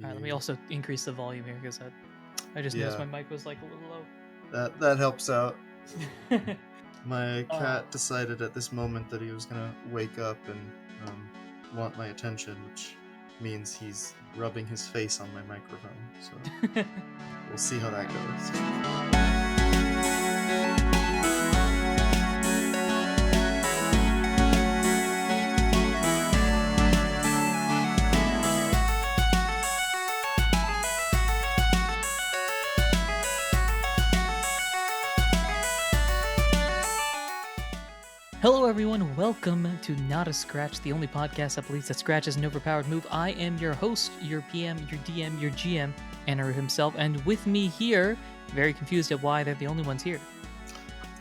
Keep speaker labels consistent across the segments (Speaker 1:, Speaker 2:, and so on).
Speaker 1: Alright, let me also increase the volume here because I just noticed my mic was like a little low.
Speaker 2: That helps out. My cat decided at this moment that he was gonna wake up and want my attention, which means he's rubbing his face on my microphone. So we'll see how that goes.
Speaker 1: Hello everyone, welcome to Not a Scratch, the only podcast that believes that Scratch is an overpowered move. I am your host, your PM, your DM, your GM, Anna himself, and with me here, very confused at why they're the only ones here.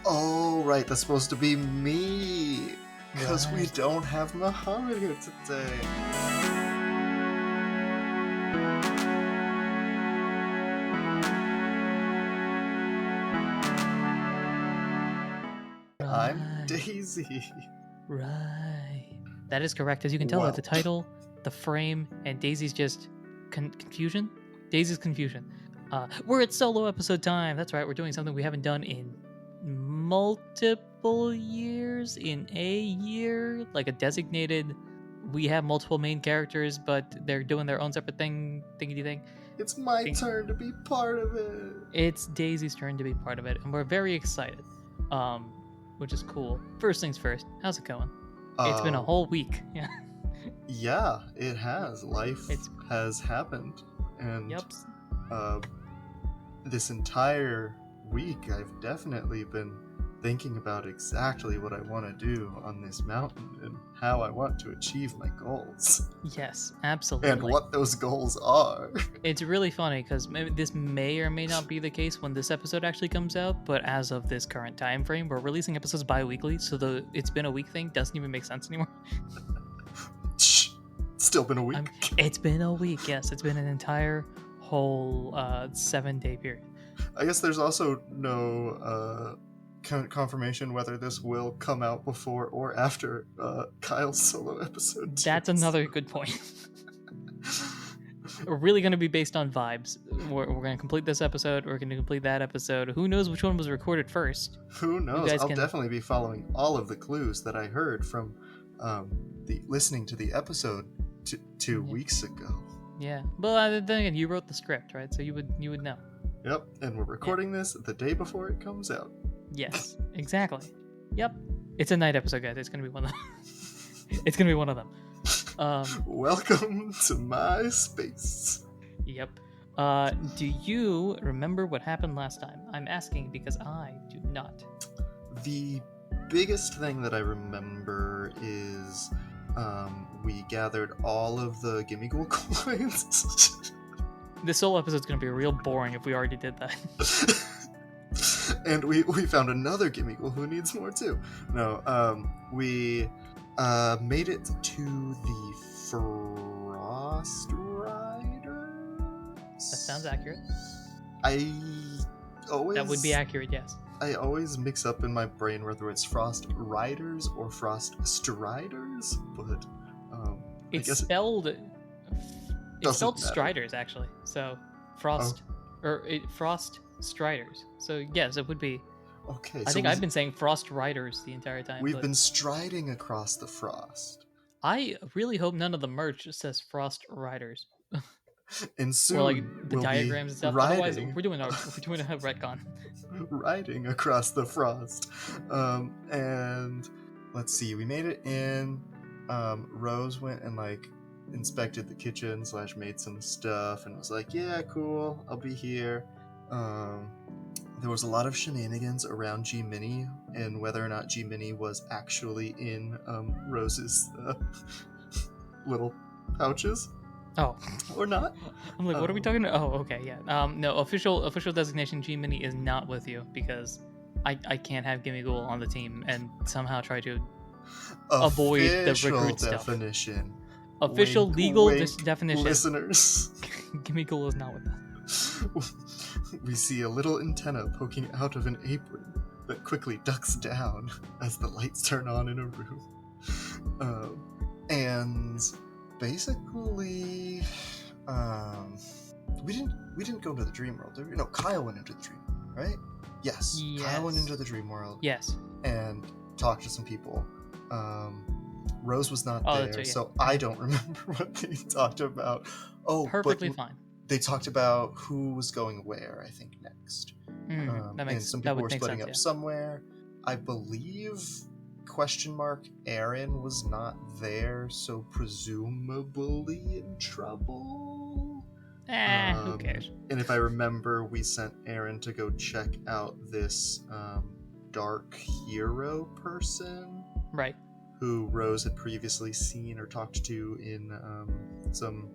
Speaker 2: Oh, right, that's supposed to be me, because we don't have Muhammad here today. I'm Daisy.
Speaker 1: Right. That is correct. As you can tell by the title, the frame, and Daisy's just confusion. Daisy's confusion. We're at solo episode time. That's right. We're doing something we haven't done in multiple years. In a year, like a designated. We have multiple main characters, but they're doing their own separate thingy thing.
Speaker 2: It's my turn to be part of it.
Speaker 1: It's Daisy's turn to be part of it, and we're very excited. Which is cool. First things first, how's it going? It's been a whole week.
Speaker 2: Yeah, it has. Life has happened. And this entire week, I've definitely been thinking about exactly what I want to do on this mountain and how I want to achieve my goals.
Speaker 1: Yes, absolutely.
Speaker 2: And what those goals are.
Speaker 1: It's really funny because this may or may not be the case when this episode actually comes out, but as of this current time frame, we're releasing episodes bi-weekly, so the it's been a week thing doesn't even make sense anymore.
Speaker 2: Still been a week.
Speaker 1: It's been a week, yes. It's been an entire whole 7-day period.
Speaker 2: I guess there's also no confirmation whether this will come out before or after Kyle's solo episode.
Speaker 1: That's another good point. We're really going to be based on vibes. We're going to complete this episode. We're going to complete that episode. Who knows which one was recorded first?
Speaker 2: Who knows? I'll definitely be following all of the clues that I heard from listening to the episode two weeks ago.
Speaker 1: Yeah, but then again, you wrote the script, right? So you would know.
Speaker 2: Yep, and we're recording this the day before it comes out.
Speaker 1: Yes, exactly. Yep. It's a night episode, guys. It's gonna be one of them. It's gonna be one of them.
Speaker 2: Welcome to my space.
Speaker 1: Yep. Do you remember what happened last time? I'm asking because I do not. The
Speaker 2: biggest thing that I remember is we gathered all of the Gimme Ghoul coins.
Speaker 1: This whole episode's gonna be real boring if we already did that.
Speaker 2: And we found another Gimme Ghoul who needs more too. No, we made it to the Frost Riders.
Speaker 1: That sounds accurate.
Speaker 2: That
Speaker 1: would be accurate, yes.
Speaker 2: I always mix up in my brain whether it's Frost Riders or Frost Striders, but
Speaker 1: it's spelled Striders actually. So Frost Frost Striders. So yes, it would be.
Speaker 2: Okay.
Speaker 1: I think I've been saying Frost Riders the entire time.
Speaker 2: We've been striding across the frost.
Speaker 1: I really hope none of the merch says Frost Riders.
Speaker 2: And soon,
Speaker 1: or like the diagrams and stuff.
Speaker 2: Riding.
Speaker 1: Otherwise, we're doing a retcon.
Speaker 2: Riding across the frost, and let's see. We made it in. Rose went and inspected the kitchen / made some stuff and was like, yeah, cool, I'll be here. There was a lot of shenanigans around G-Mini and whether or not G-Mini was actually in Rose's little pouches.
Speaker 1: Oh.
Speaker 2: Or not.
Speaker 1: I'm like, what are we talking about? Oh, okay, yeah. No, official designation G-Mini is not with you because I can't have Gimme Ghoul on the team and somehow try to avoid the recruit
Speaker 2: definition.
Speaker 1: Stuff. Official
Speaker 2: wink,
Speaker 1: legal
Speaker 2: wink,
Speaker 1: definition.
Speaker 2: Listeners.
Speaker 1: Gimme Ghoul is not with us.
Speaker 2: We see a little antenna poking out of an apron that quickly ducks down as the lights turn on in a room. And basically, Um, we didn't go into the dream world. Did we? No, Kyle went into the dream world, right? Yes. Kyle went into the dream world.
Speaker 1: Yes.
Speaker 2: And talked to some people. Rose was not
Speaker 1: Oh,
Speaker 2: there,
Speaker 1: that's right, yeah.
Speaker 2: so I don't remember what they talked about. Oh,
Speaker 1: Perfectly
Speaker 2: but
Speaker 1: fine.
Speaker 2: they talked about who was going where, I think, next. And some people were splitting up somewhere. I believe Aaron was not there, so presumably in trouble.
Speaker 1: Who cares?
Speaker 2: And if I remember, we sent Aaron to go check out this dark hero person,
Speaker 1: right?
Speaker 2: Who Rose had previously seen or talked to in some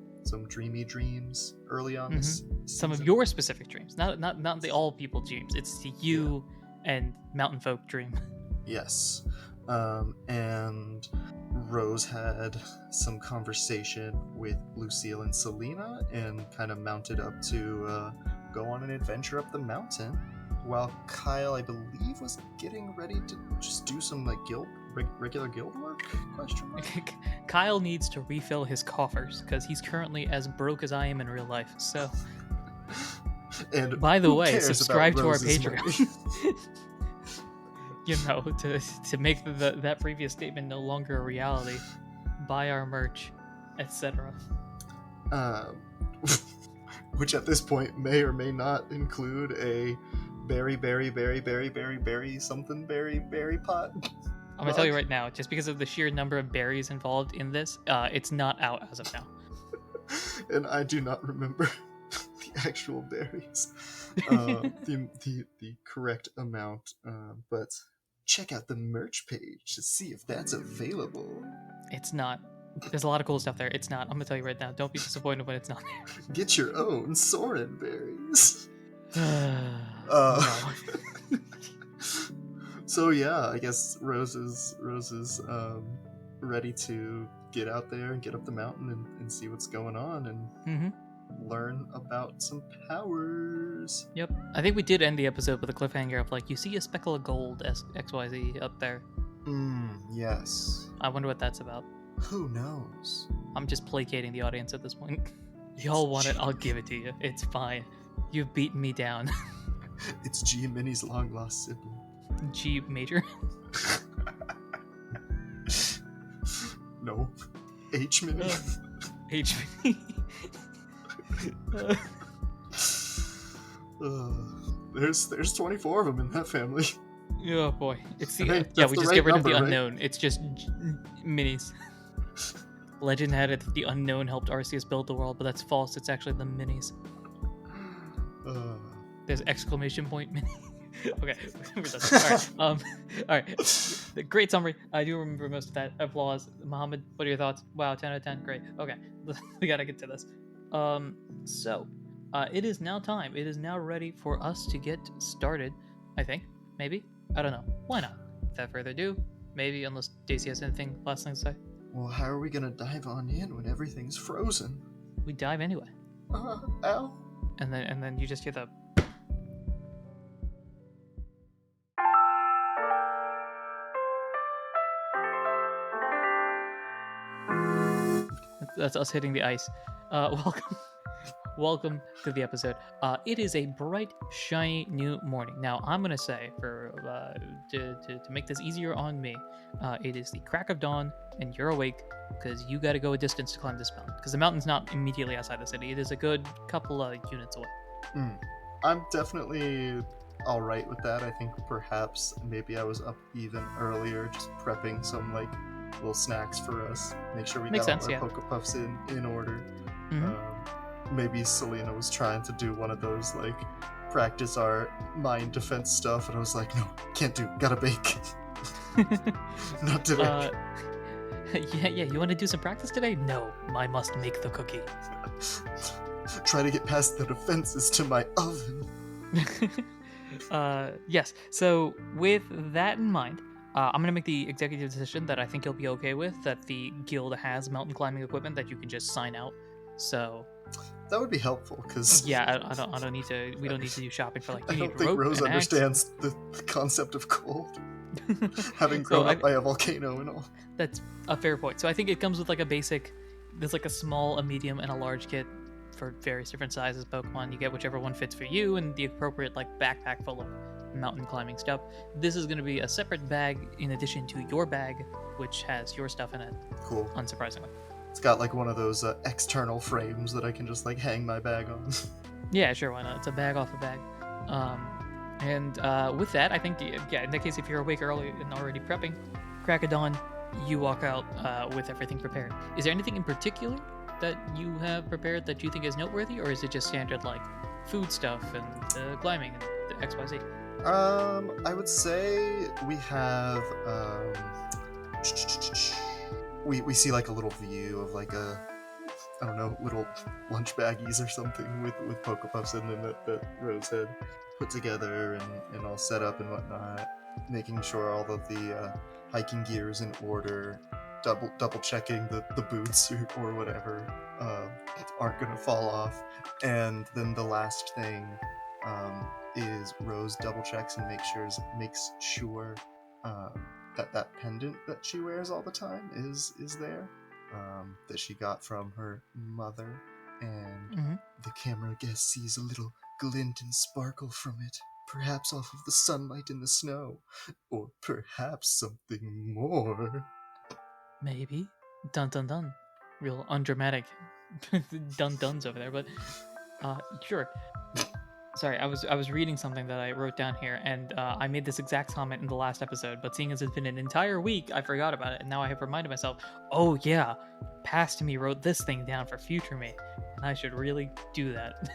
Speaker 2: dreamy dreams early on. This
Speaker 1: some of your specific dreams, not the all people dreams. It's the you and mountain folk dream.
Speaker 2: Yes, and Rose had some conversation with Lucille and Selena, and kind of mounted up to go on an adventure up the mountain. While Kyle, I believe, was getting ready to just do some like regular guild work? Question mark?
Speaker 1: Kyle needs to refill his coffers because he's currently as broke as I am in real life. So,
Speaker 2: and
Speaker 1: by the way, subscribe to our Patreon. You know, to make that previous statement no longer a reality. Buy our merch, etc.
Speaker 2: Which at this point may or may not include a berry something berry pot.
Speaker 1: I'm gonna tell you right now, just because of the sheer number of berries involved in this, it's not out as of now.
Speaker 2: And I do not remember the actual berries, the correct amount. But check out the merch page to see if that's available.
Speaker 1: It's not. There's a lot of cool stuff there. It's not. I'm gonna tell you right now. Don't be disappointed when it's not there.
Speaker 2: Get your own Soren berries.
Speaker 1: No.
Speaker 2: So yeah, I guess Rose is ready to get out there and get up the mountain and see what's going on and learn about some powers.
Speaker 1: Yep. I think we did end the episode with a cliffhanger of like, you see a speckle of gold XYZ up there.
Speaker 2: Yes.
Speaker 1: I wonder what that's about.
Speaker 2: Who knows?
Speaker 1: I'm just placating the audience at this point. Y'all want it, I'll give it to you. It's fine. You've beaten me down.
Speaker 2: It's G Minnie's long lost sibling.
Speaker 1: G major?
Speaker 2: No. H Minnie.
Speaker 1: H Minnie.
Speaker 2: There's 24 of them in that family.
Speaker 1: Oh boy. It's the
Speaker 2: we
Speaker 1: just
Speaker 2: right
Speaker 1: get rid
Speaker 2: number,
Speaker 1: of the
Speaker 2: right?
Speaker 1: unknown. It's just minis. Legend had it that the unknown helped Arceus build the world, but that's false. It's actually the minis. There's exclamation point mini. Okay, we're done. All right. Great summary. I do remember most of that. Applause. Mohammed, what are your thoughts? Wow, 10 out of 10. Great. Okay, we gotta get to this. So, it is now time. It is now ready for us to get started. I think. Maybe. I don't know. Why not? Without further ado, maybe, unless Daisy has anything last thing to say.
Speaker 2: Well, how are we gonna dive on in when everything's frozen?
Speaker 1: We dive anyway.
Speaker 2: Ow.
Speaker 1: And then you just hear the. That's us hitting the ice. Welcome to the episode. It is a bright, shiny new morning. Now, I'm gonna say to make this easier on me, it is the crack of dawn, and you're awake because you got to go a distance to climb this mountain. Because the mountain's not immediately outside the city; it is a good couple of units away.
Speaker 2: I'm definitely all right with that. I think perhaps maybe I was up even earlier, just prepping some like little snacks for us. Make sure we got all our Poke Puffs in order. Maybe Selena was trying to do one of those like practice our mind defense stuff, and I was like, no, can't do. Gotta bake. Not today.
Speaker 1: Yeah. You want to do some practice today? No, I must make the cookie.
Speaker 2: Try to get past the defenses to my oven.
Speaker 1: Yes. So with that in mind, I'm gonna make the executive decision that I think you'll be okay with. That the guild has mountain climbing equipment that you can just sign out. So
Speaker 2: that would be helpful, because
Speaker 1: I don't need to. We don't need to do shopping for like.
Speaker 2: I don't think Rose understands the concept of cold, having grown up by a volcano and all.
Speaker 1: That's a fair point. So I think it comes with like a basic. There's like a small, a medium, and a large kit. for various different sizes Pokemon. You get whichever one fits for you and the appropriate like backpack full of mountain climbing stuff. This is going to be a separate bag in addition to your bag, which has your stuff in it.
Speaker 2: Cool.
Speaker 1: Unsurprisingly.
Speaker 2: It's got like one of those external frames that I can just like hang my bag on.
Speaker 1: Yeah, sure, why not? It's a bag off a bag. And with that, I think, yeah, in that case, if you're awake early and already prepping, crack of dawn, you walk out with everything prepared. Is there anything in particular that you have prepared that you think is noteworthy, or is it just standard like food stuff and climbing and XYZ?
Speaker 2: I would say we have we see like a little view of like I don't know, little lunch baggies or something with Poke Puffs in them that Rose had put together and all set up and whatnot, making sure all of the hiking gear is in order, double checking the boots or whatever aren't gonna fall off, and then the last thing is Rose double checks and makes sure that pendant that she wears all the time is there, that she got from her mother, and the camera guest sees a little glint and sparkle from it, perhaps off of the sunlight in the snow, or perhaps something more.
Speaker 1: Maybe. Dun dun dun. Real undramatic dun duns over there, but sure. Sorry, I was reading something that I wrote down here, and I made this exact comment in the last episode, but seeing as it's been an entire week, I forgot about it, and now I have reminded myself, oh yeah, Past Me wrote this thing down for future me, and I should really do that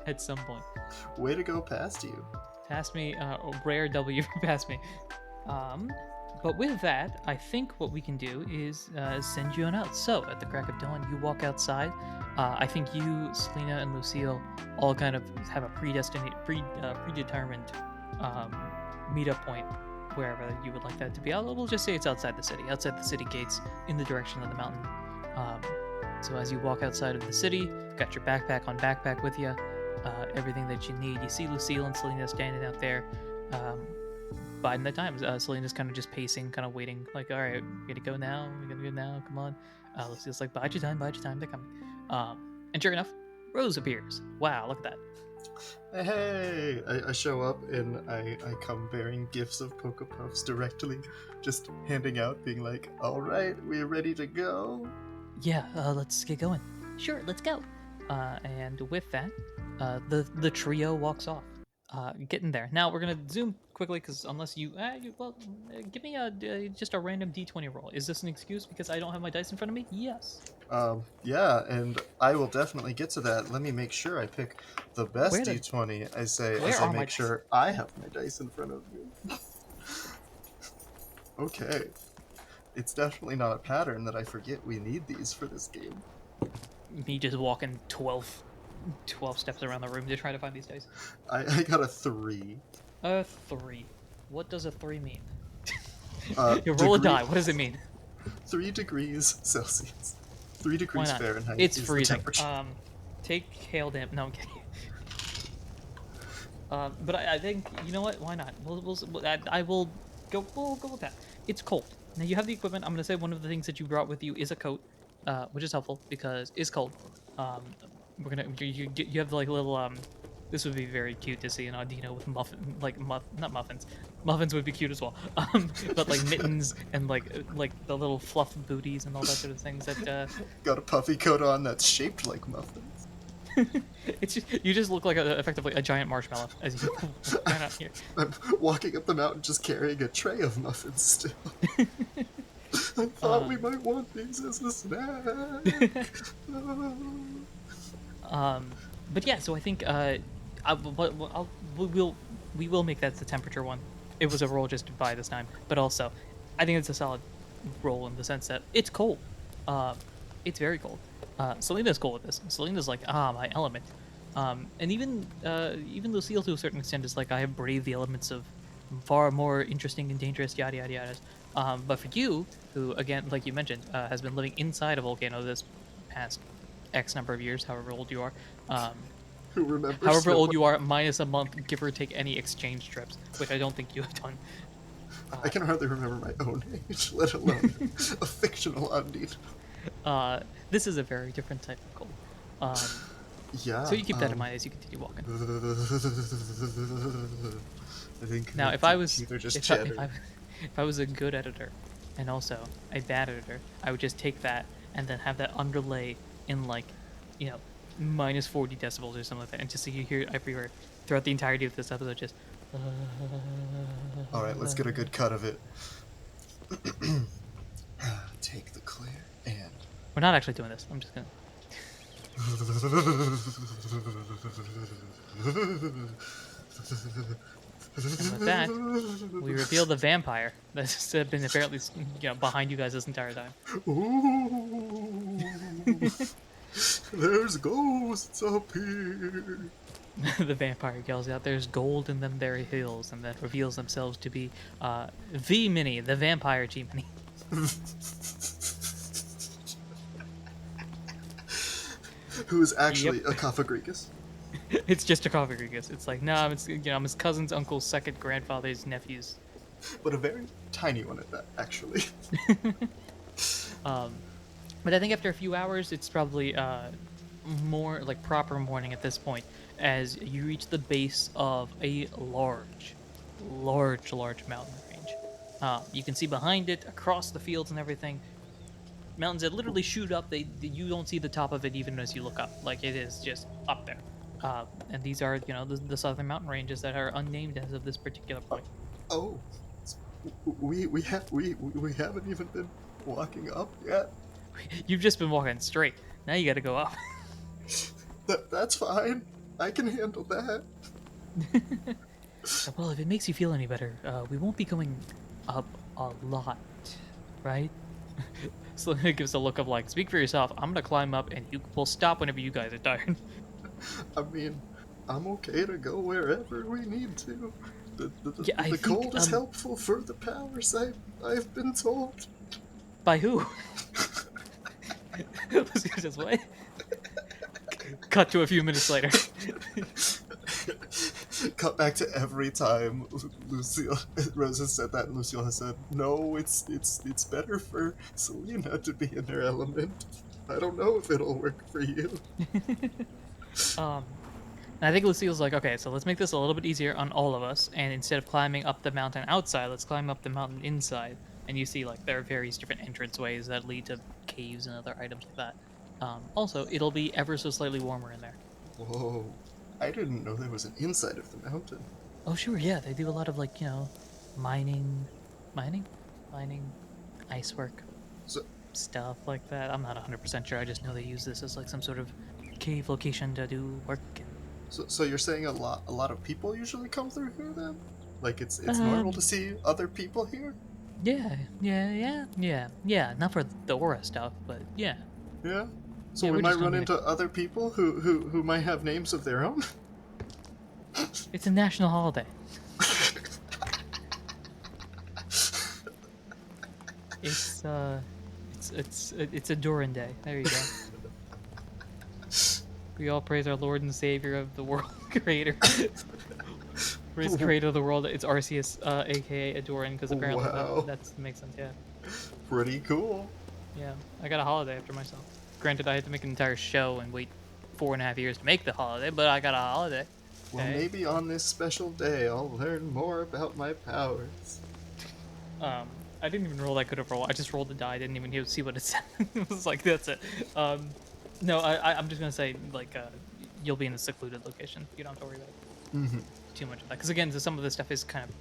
Speaker 1: at some point.
Speaker 2: Way to go, Past You.
Speaker 1: Past Me, rare W for Past Me. But with that, I think what we can do is send you on out. So, at the crack of dawn, you walk outside. I think you, Selena, and Lucille all kind of have a predetermined meetup point wherever you would like that to be. We'll just say it's outside the city gates in the direction of the mountain. So as you walk outside of the city, got your backpack on backpack with you, everything that you need. You see Lucille and Selena standing out there. Biding the time. Selena's kind of just pacing, kind of waiting, like, all right, we gotta go now, come on. Lucille's like, bide your time, they're coming. And sure enough, Rose appears. Wow, look at that.
Speaker 2: Hey! I show up and I come bearing gifts of Poke Puffs directly, just handing out, being like, all right, we're ready to go?
Speaker 1: Yeah, let's get going. Sure, let's go. And with that, the trio walks off. Getting there. Now we're gonna zoom quickly because unless give me just a random d20 roll. Is this an excuse because I don't have my dice in front of me? Yes.
Speaker 2: Yeah, and I will definitely get to that. Let me make sure I pick the best d20. I make sure I have my dice in front of me. Okay. It's definitely not a pattern that I forget we need these for this game.
Speaker 1: Me just walking 12 steps around the room to try to find these dice.
Speaker 2: I got a 3.
Speaker 1: A 3. What does a 3 mean? You roll
Speaker 2: degree,
Speaker 1: a die. What does it mean?
Speaker 2: 3 degrees Celsius. 3 degrees Fahrenheit.
Speaker 1: It's
Speaker 2: is
Speaker 1: freezing.
Speaker 2: The temperature.
Speaker 1: Take hail damage. No, I'm kidding. But I think, you know what? Why not? I will go. We'll go with that. It's cold. Now you have the equipment. I'm gonna say one of the things that you brought with you is a coat, which is helpful because it's cold. You have like little this would be very cute to see an Audino with not muffins. Muffins would be cute as well. But like mittens and like the little fluff booties and all that sort of things that
Speaker 2: got a puffy coat on that's shaped like muffins.
Speaker 1: It's you just look like effectively a giant marshmallow as you run out here.
Speaker 2: I'm walking up the mountain just carrying a tray of muffins still. I thought we might want these as a snack.
Speaker 1: But yeah, so I think we will make that the temperature one. It was a roll just to buy this time, but also I think it's a solid roll in the sense that it's cold. It's very cold. Selena's cool with this. Selena's like, my element. And even Lucille to a certain extent is like, I have braved the elements of far more interesting and dangerous yada yada yadas. But for you, who again, like you mentioned, has been living inside a volcano this past X number of years, however old you are.
Speaker 2: Who remembers?
Speaker 1: However old you are, minus a month, give or take any exchange trips, which I don't think you have done.
Speaker 2: I can hardly remember my own age, let alone a fictional Undine.
Speaker 1: This is a very different type of cold.
Speaker 2: Yeah.
Speaker 1: So you keep that in mind as you continue walking.
Speaker 2: I think
Speaker 1: Now,
Speaker 2: her
Speaker 1: if I was
Speaker 2: teeth are just
Speaker 1: if I, if
Speaker 2: chattering.
Speaker 1: I if I was a good editor and also a bad editor, I would just take that and then have that underlay in like, you know, minus 40 decibels or something like that, and just so you hear it everywhere throughout the entirety of this episode, just.
Speaker 2: All right, let's get a good cut of it. Take the clear and.
Speaker 1: We're not actually doing this. I'm just gonna. And with that, we reveal the vampire that's been apparently behind you guys this entire time.
Speaker 2: Ooh, there's ghosts up here.
Speaker 1: The vampire yells out, "There's gold in them there hills," and then reveals themselves to be V Mini, the vampire G Mini.
Speaker 2: Who is
Speaker 1: Yep,
Speaker 2: actually a Cophagricus.
Speaker 1: it's just a coffee Rodriguez. It's like, nah, I'm his cousin's uncle's second grandfather's nephew's.
Speaker 2: But a very tiny one at that, actually.
Speaker 1: um, but I think after a few hours, it's probably more like proper morning at this point, as you reach the base of a large mountain range. You can see behind it, across the fields and everything, mountains that literally shoot up. You don't see the top of it even as you look up. Like it is just up there. And these are the southern mountain ranges that are unnamed as of this particular point.
Speaker 2: Oh, we haven't even been walking up yet.
Speaker 1: You've just been walking straight. Now you got to go up.
Speaker 2: That's fine. I can handle that.
Speaker 1: Well, if it makes you feel any better, we won't be going up a lot, right? So it gives a look of like, speak for yourself. I'm gonna climb up, and we'll stop whenever you guys are tired.
Speaker 2: I mean, I'm okay to go wherever we need to.
Speaker 1: Yeah, I
Speaker 2: The
Speaker 1: think,
Speaker 2: cold is helpful for the powers, I've been told.
Speaker 1: By who? Just what? Cut to a few minutes later.
Speaker 2: Cut back to every time Lucille Rose has said that, and Lucille has said, "No, it's better for Selena to be in her element. I don't know if it'll work for you."
Speaker 1: And I think Lucille's like, okay, so let's make this a little bit easier on all of us, and instead of climbing up the mountain outside, let's climb up the mountain inside. And you see, like, there are various different entranceways that lead to caves and other items like that. Also, it'll be ever so slightly warmer in there.
Speaker 2: Whoa, I didn't know there was an inside of the mountain.
Speaker 1: Oh, sure, yeah, they do a lot of, like, mining, ice work,
Speaker 2: So,
Speaker 1: stuff like that. I'm not 100% sure, I just know they use this as, like, some sort of cave location to do work.
Speaker 2: so you're saying a lot of people usually come through here then? Like it's
Speaker 1: Um,
Speaker 2: normal to see other people here?
Speaker 1: Yeah. Not for the aura stuff, but yeah.
Speaker 2: Yeah. So
Speaker 1: Yeah,
Speaker 2: we
Speaker 1: we're
Speaker 2: might
Speaker 1: just
Speaker 2: run
Speaker 1: gonna-
Speaker 2: into other people who might have names of their own.
Speaker 1: It's a national holiday. It's a Durin Day. There you go. We all praise our Lord and Savior of the world, Creator. Praise the Creator of the world. It's Arceus, aka Adoran, because apparently
Speaker 2: Wow.
Speaker 1: that makes sense. Yeah,
Speaker 2: Pretty cool.
Speaker 1: yeah. I got a holiday after myself. Granted, I had to make an entire show and wait 4.5 years to make the holiday, but I got a holiday.
Speaker 2: Well,
Speaker 1: Okay.
Speaker 2: maybe on this special day I'll learn more about my powers.
Speaker 1: I didn't even roll that good of a roll. I just rolled the die. I didn't even see what it said. It was like, that's it. No, I'm just gonna say, like, you'll be in a secluded location. You don't have to worry about
Speaker 2: Mm-hmm.
Speaker 1: too much of that. Because again, some of this stuff is kind of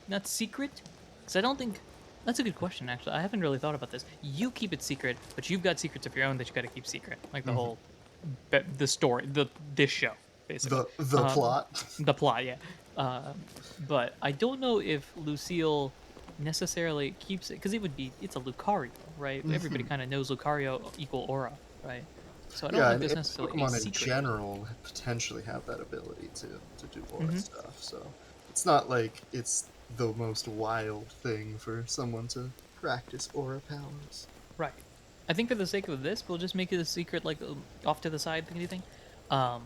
Speaker 1: not secret. Because I don't think that's a good question. Actually, I haven't really thought about this. You keep it secret, but you've got secrets of your own that you got to keep secret. Like the whole, the story, this show, basically.
Speaker 2: The plot.
Speaker 1: The plot, yeah. But I don't know if Lucille necessarily keeps it, because it's a Lucario, right? Everybody kind of knows Lucario equal aura, right? So I don't know if there's necessarily a
Speaker 2: Pokemon in
Speaker 1: secret.
Speaker 2: general potentially have that ability to do aura stuff. So it's not like it's the most wild thing for someone to practice aura powers.
Speaker 1: Right. I think for the sake of this, we'll just make it a secret, like off to the side thingy thing.
Speaker 2: Yeah,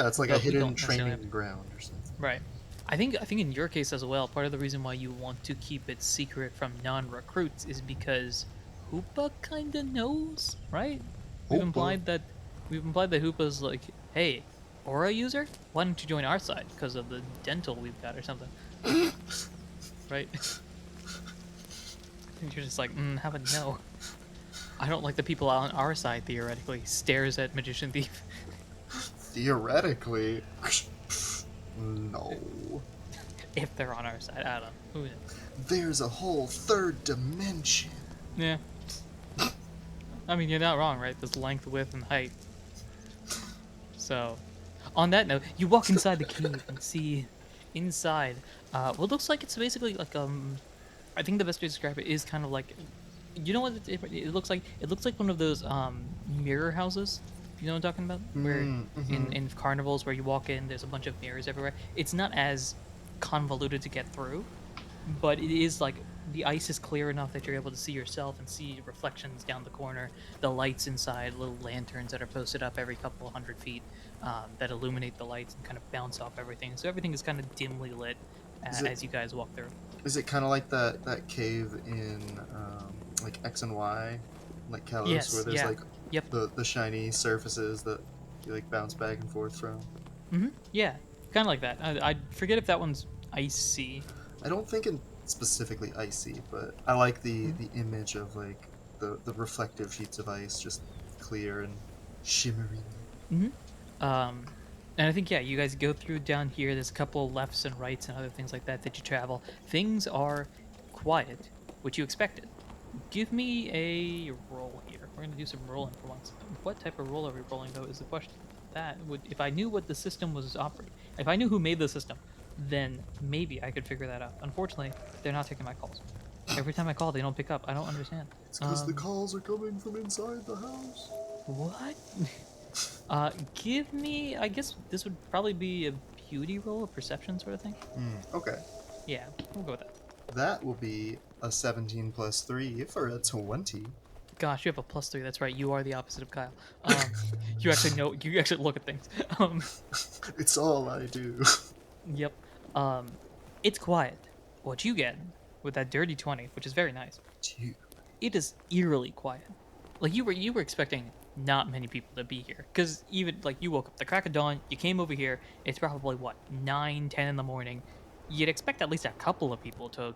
Speaker 2: it's like
Speaker 1: But
Speaker 2: a
Speaker 1: we
Speaker 2: hidden
Speaker 1: don't necessarily
Speaker 2: training
Speaker 1: have-
Speaker 2: ground or something.
Speaker 1: Right. I think in your case as well, part of the reason why you want to keep it secret from non-recruits is because Hoopa kind of knows, right? We've
Speaker 2: Hoopa?
Speaker 1: implied that We've implied that Hoopa's like, hey, Aura user, why don't you join our side because of the dental we've got or something, right? And you're just like, how about no? I don't like the people on our side. Theoretically, stares at magician thief.
Speaker 2: Theoretically, no.
Speaker 1: If they're on our side, I don't know. Who knows?
Speaker 2: There's a whole third dimension.
Speaker 1: Yeah, I mean you're not wrong, right? There's length, width, and height. So, on that note, you walk inside the cave and see inside what looks like it's basically like I think the best way to describe it is kind of like you know what it looks like? It looks like one of those mirror houses. You know what I'm talking about? Where
Speaker 2: Mm-hmm.
Speaker 1: in carnivals where you walk in, there's a bunch of mirrors everywhere. It's not as convoluted to get through, but it is like the ice is clear enough that you're able to see yourself and see reflections down the corner. The lights inside, little lanterns that are posted up every couple of 100 feet that illuminate the lights and kind of bounce off everything. So everything is kind of dimly lit
Speaker 2: Is it
Speaker 1: as you guys walk through.
Speaker 2: is it kind of like that cave in like X and Y, like Kalos, where
Speaker 1: Yes,
Speaker 2: there's
Speaker 1: yeah,
Speaker 2: like
Speaker 1: yep,
Speaker 2: the shiny surfaces that you like bounce back and forth from?
Speaker 1: yeah, kind of like that. I forget if that one's icy.
Speaker 2: I don't think in specifically icy, but I like the image of like the reflective sheets of ice just clear and shimmering.
Speaker 1: Mm-hmm. Um, and I think yeah, you guys go through down here. There's a couple of lefts and rights and other things like that that you travel. Things are quiet, which you expected. Give me a roll here. We're gonna do some rolling for once. What type of roll are we rolling though is the question. That would if I knew what the system was operating, if I knew who made the system, then maybe I could figure that out. Unfortunately, they're not taking my calls. Every time I call, they don't pick up. I don't understand.
Speaker 2: It's because the calls are coming from inside the house.
Speaker 1: What? Give me. I guess this would probably be a beauty roll, a perception sort of thing.
Speaker 2: Okay.
Speaker 1: Yeah, we'll go with that.
Speaker 2: That will be a 17 plus 3 for a 20.
Speaker 1: Gosh, you have a +3. That's right. You are the opposite of Kyle. You actually know. You actually look at things.
Speaker 2: It's all I do.
Speaker 1: Yep. It's quiet. What you get with that dirty 20, which is very nice.
Speaker 2: Dude.
Speaker 1: It is eerily quiet. Like you were expecting not many people to be here because even like you woke up the crack of dawn, you came over here. It's probably what 9, 10 in the morning. You'd expect at least a couple of people to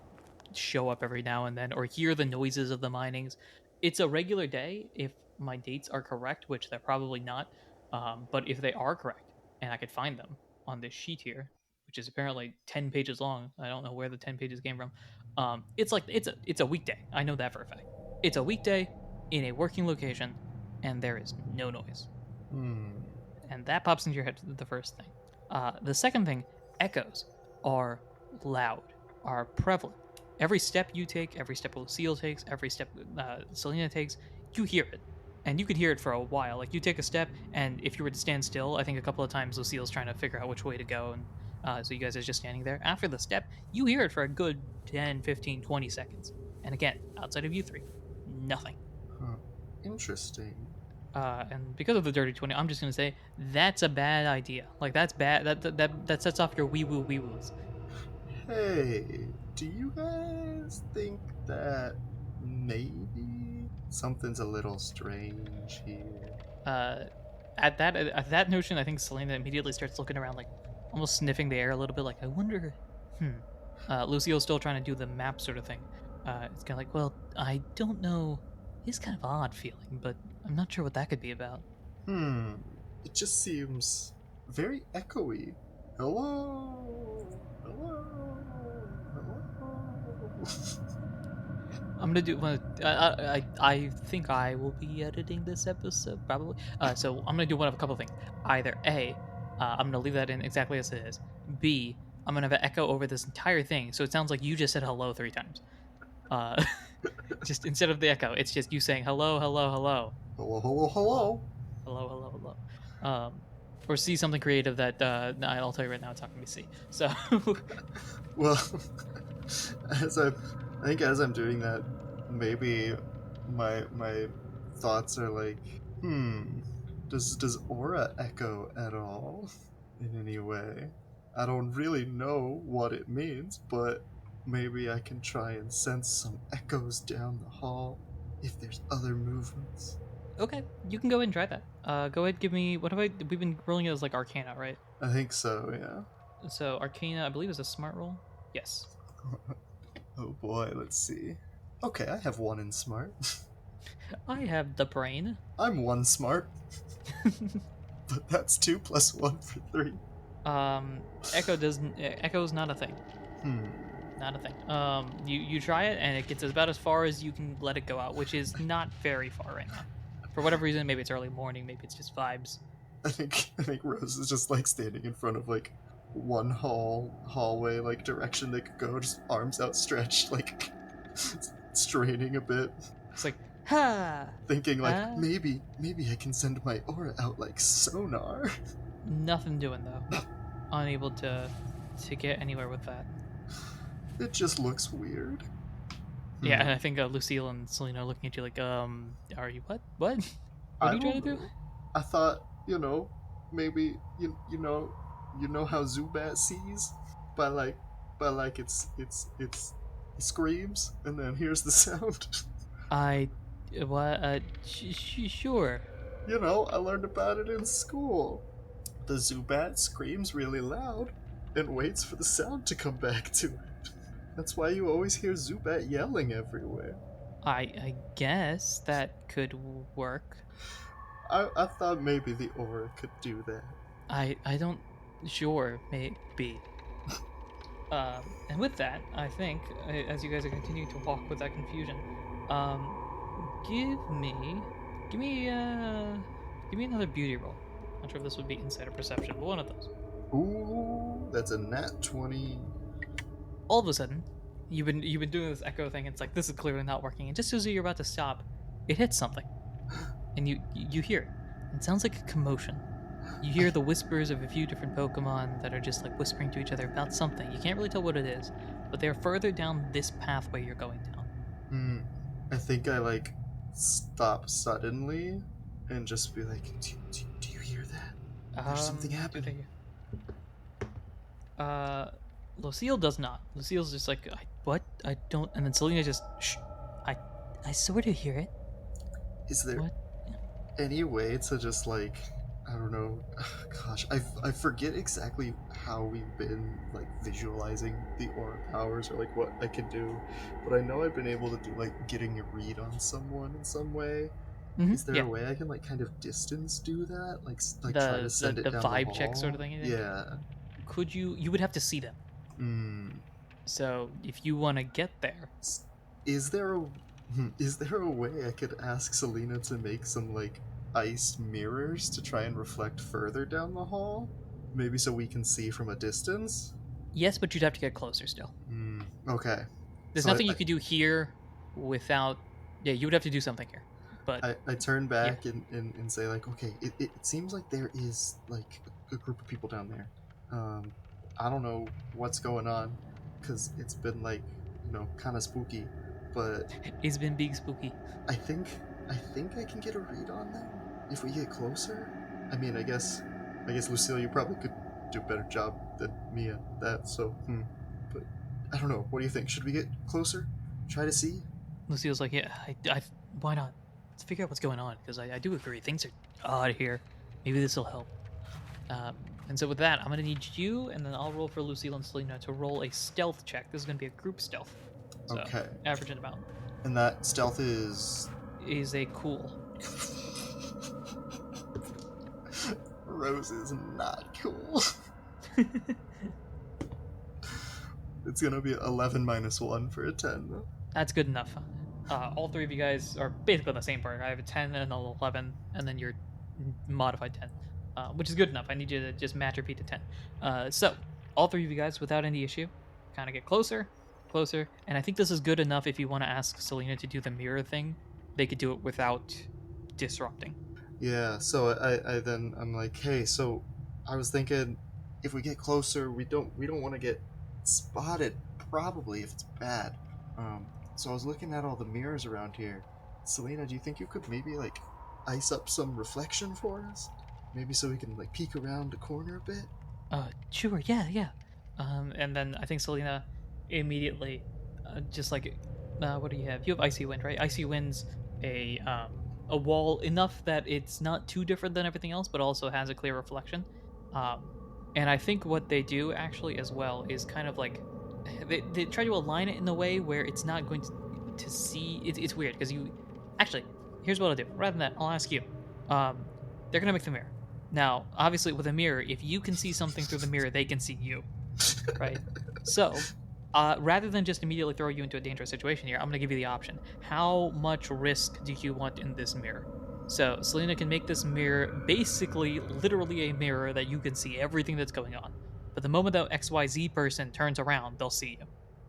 Speaker 1: show up every now and then or hear the noises of the minings. It's a regular day if my dates are correct, which they're probably not. But if they are correct, and I could find them on this sheet here, which is apparently 10 pages long. I don't know where the 10 pages came from. It's like it's a weekday. I know that for a fact. It's a weekday in a working location, and there is no noise.
Speaker 2: Hmm.
Speaker 1: And that pops into your head, the first thing. The second thing, echoes are loud, are prevalent. Every step you take, every step Lucille takes, every step Selena takes, you hear it. And you could hear it for a while. Like you take a step, and if you were to stand still, I think a couple of times Lucille's trying to figure out which way to go. And so you guys are just standing there. After the step, you hear it for a good 10, 15, 20 seconds. And again, outside of you three, nothing.
Speaker 2: Huh. Interesting.
Speaker 1: And because of the dirty 20, I'm just gonna say that's a bad idea. Like that's bad. That sets off your wee woos.
Speaker 2: Hey, do you guys think that maybe something's a little strange here?
Speaker 1: Uh, at that notion, I think Selena immediately starts looking around, like almost sniffing the air a little bit. Like I wonder. Hmm. Lucio's still trying to do the map sort of thing. It's kind of like, well, I don't know. It's kind of odd feeling, but I'm not sure what that could be about.
Speaker 2: Hmm. It just seems very echoey. Hello? Hello? Hello?
Speaker 1: I'm gonna do. I think I will be editing this episode probably. So I'm gonna do one of a couple things. Either A, I'm gonna leave that in exactly as it is. B, I'm gonna have an echo over this entire thing, so it sounds like you just said hello 3 times. Uh, just instead of the echo, it's just you saying hello, hello, hello,
Speaker 2: Hello, hello, hello.
Speaker 1: hello, hello, hello. Or C, something creative that no, I'll tell you right now, it's not gonna be C. So
Speaker 2: Well, as I think as I'm doing that, maybe my thoughts are like, does aura echo at all in any way? I don't really know what it means, but maybe I can try and sense some echoes down the hall if there's other movements.
Speaker 1: Okay, you can go ahead and try that. Go ahead, give me. What have I? We've been rolling it as like Arcana, right?
Speaker 2: I think so, yeah.
Speaker 1: So Arcana, I believe, is a smart roll. Yes.
Speaker 2: Oh boy, let's see. Okay, I have one in smart.
Speaker 1: I have the brain.
Speaker 2: I'm one smart, but that's 2 plus 1 for 3.
Speaker 1: Echo doesn't. Echo's not a thing.
Speaker 2: Hmm.
Speaker 1: Not a thing. You try it and it gets about as far as you can let it go out, which is not very far right now. For whatever reason, maybe it's early morning, maybe it's just vibes.
Speaker 2: I think Rose is just like standing in front of like one hallway like direction they could go, just arms outstretched, like straining a bit,
Speaker 1: It's like, ha,
Speaker 2: thinking like
Speaker 1: ah,
Speaker 2: maybe I can send my aura out like sonar.
Speaker 1: nothing doing though. Unable to get anywhere with that.
Speaker 2: It just looks weird.
Speaker 1: Yeah, and I think Lucille and Selena are looking at you like, are you what? What? What are
Speaker 2: I
Speaker 1: you trying
Speaker 2: don't
Speaker 1: to do?
Speaker 2: know. I thought, maybe you know how Zubat sees by like it's he screams and then here's the sound.
Speaker 1: I, what? Sure.
Speaker 2: I learned about it in school. The Zubat screams really loud and waits for the sound to come back to it. That's why you always hear Zubat yelling everywhere.
Speaker 1: I guess that could work.
Speaker 2: I thought maybe the aura could do that.
Speaker 1: I don't. Sure, maybe. And with that, I think as you guys are continuing to walk with that confusion, um, give me, give me, uh, give me another beauty roll. Not sure if this would be insight or perception, but one of those.
Speaker 2: Ooh, that's a nat 20.
Speaker 1: All of a sudden, you've been doing this echo thing. It's like this is clearly not working, and just as you're about to stop, it hits something, and you hear it. It sounds like a commotion. You hear the whispers of a few different Pokemon that are just like whispering to each other about something. You can't really tell what it is, but they're further down this pathway you're going down.
Speaker 2: Hmm. I think I like stop suddenly and just be like, do you hear that? There's something
Speaker 1: Do
Speaker 2: happening.
Speaker 1: they? Lucille does not. Lucille's just like, what? I don't. And then Selena just, shh. I, I sort of hear it.
Speaker 2: Is there
Speaker 1: What?
Speaker 2: any way to just like, I don't know, gosh, I forget exactly how we've been like visualizing the aura powers or like what I can do, but I know I've been able to do like getting a read on someone in some way. Is there
Speaker 1: Yeah.
Speaker 2: a way I can like kind of distance do that, like try to
Speaker 1: The, the
Speaker 2: send
Speaker 1: the
Speaker 2: it down the
Speaker 1: vibe check sort
Speaker 2: hall?
Speaker 1: of thing. You think?
Speaker 2: Yeah.
Speaker 1: Could you? You would have to see them.
Speaker 2: Hmm.
Speaker 1: So if you want to get there,
Speaker 2: Is there a is there a way I could ask Selena to make some like ice mirrors to try and reflect further down the hall? Maybe so we can see from a distance?
Speaker 1: yes, but you'd have to get closer still.
Speaker 2: Okay.
Speaker 1: There's
Speaker 2: So
Speaker 1: nothing you could do here without. Yeah, you would have to do something here. But
Speaker 2: I turn
Speaker 1: yeah,
Speaker 2: back and say like, okay, it seems like there is like a group of people down there. Um, I don't know what's going on because it's been like, kind of spooky, but
Speaker 1: it's been big spooky.
Speaker 2: I think I think I can get a read on them if we get closer. I mean, I guess Lucille, you probably could do a better job than me at that. So, but I don't know. What do you think? Should we get closer? Try to see?
Speaker 1: Lucille's like, yeah, why not? Let's figure out what's going on because I do agree things are odd here. Maybe this will help. Um, and so with that, I'm gonna need you, and then I'll roll for Lucille and Selena to roll a stealth check. This is gonna be a group stealth. So
Speaker 2: Okay.
Speaker 1: average and about
Speaker 2: And that stealth is
Speaker 1: is a cool.
Speaker 2: Rose is not cool. It's gonna be 11 minus 1 for a 10 though.
Speaker 1: That's good enough. All three of you guys are basically the same part. I have a 10 and an 11, and then your modified 10, which is good enough. I need you to just match repeat to 10. So, all three of you guys, without any issue, kind of get closer, closer. And I think this is good enough if you want to ask Selena to do the mirror thing. They could do it without disrupting.
Speaker 2: Yeah, so I'm like, hey, so I was thinking if we get closer, we don't want to get spotted probably if it's bad. So I was looking at all the mirrors around here. Selena, do you think you could maybe like ice up some reflection for us? Maybe so we can like peek around the corner a bit?
Speaker 1: Sure, yeah, yeah. And then I think Selena immediately, just like, what do you have? You have Icy Wind, right? Icy Wind's a wall enough that it's not too different than everything else, but also has a clear reflection. Um, and I think what they do actually as well is kind of like they try to align it in a way where it's not going to see. It's weird because you actually here's what I'll do. Rather than that, I'll ask you. Um, they're gonna make the mirror. Now, obviously, with a mirror, if you can see something through the mirror, they can see you, right? So, rather than just immediately throw you into a dangerous situation here, I'm going to give you the option. How much risk do you want in this mirror? So, Selena can make this mirror basically, literally a mirror that you can see everything that's going on. But the moment that XYZ person turns around, they'll see you.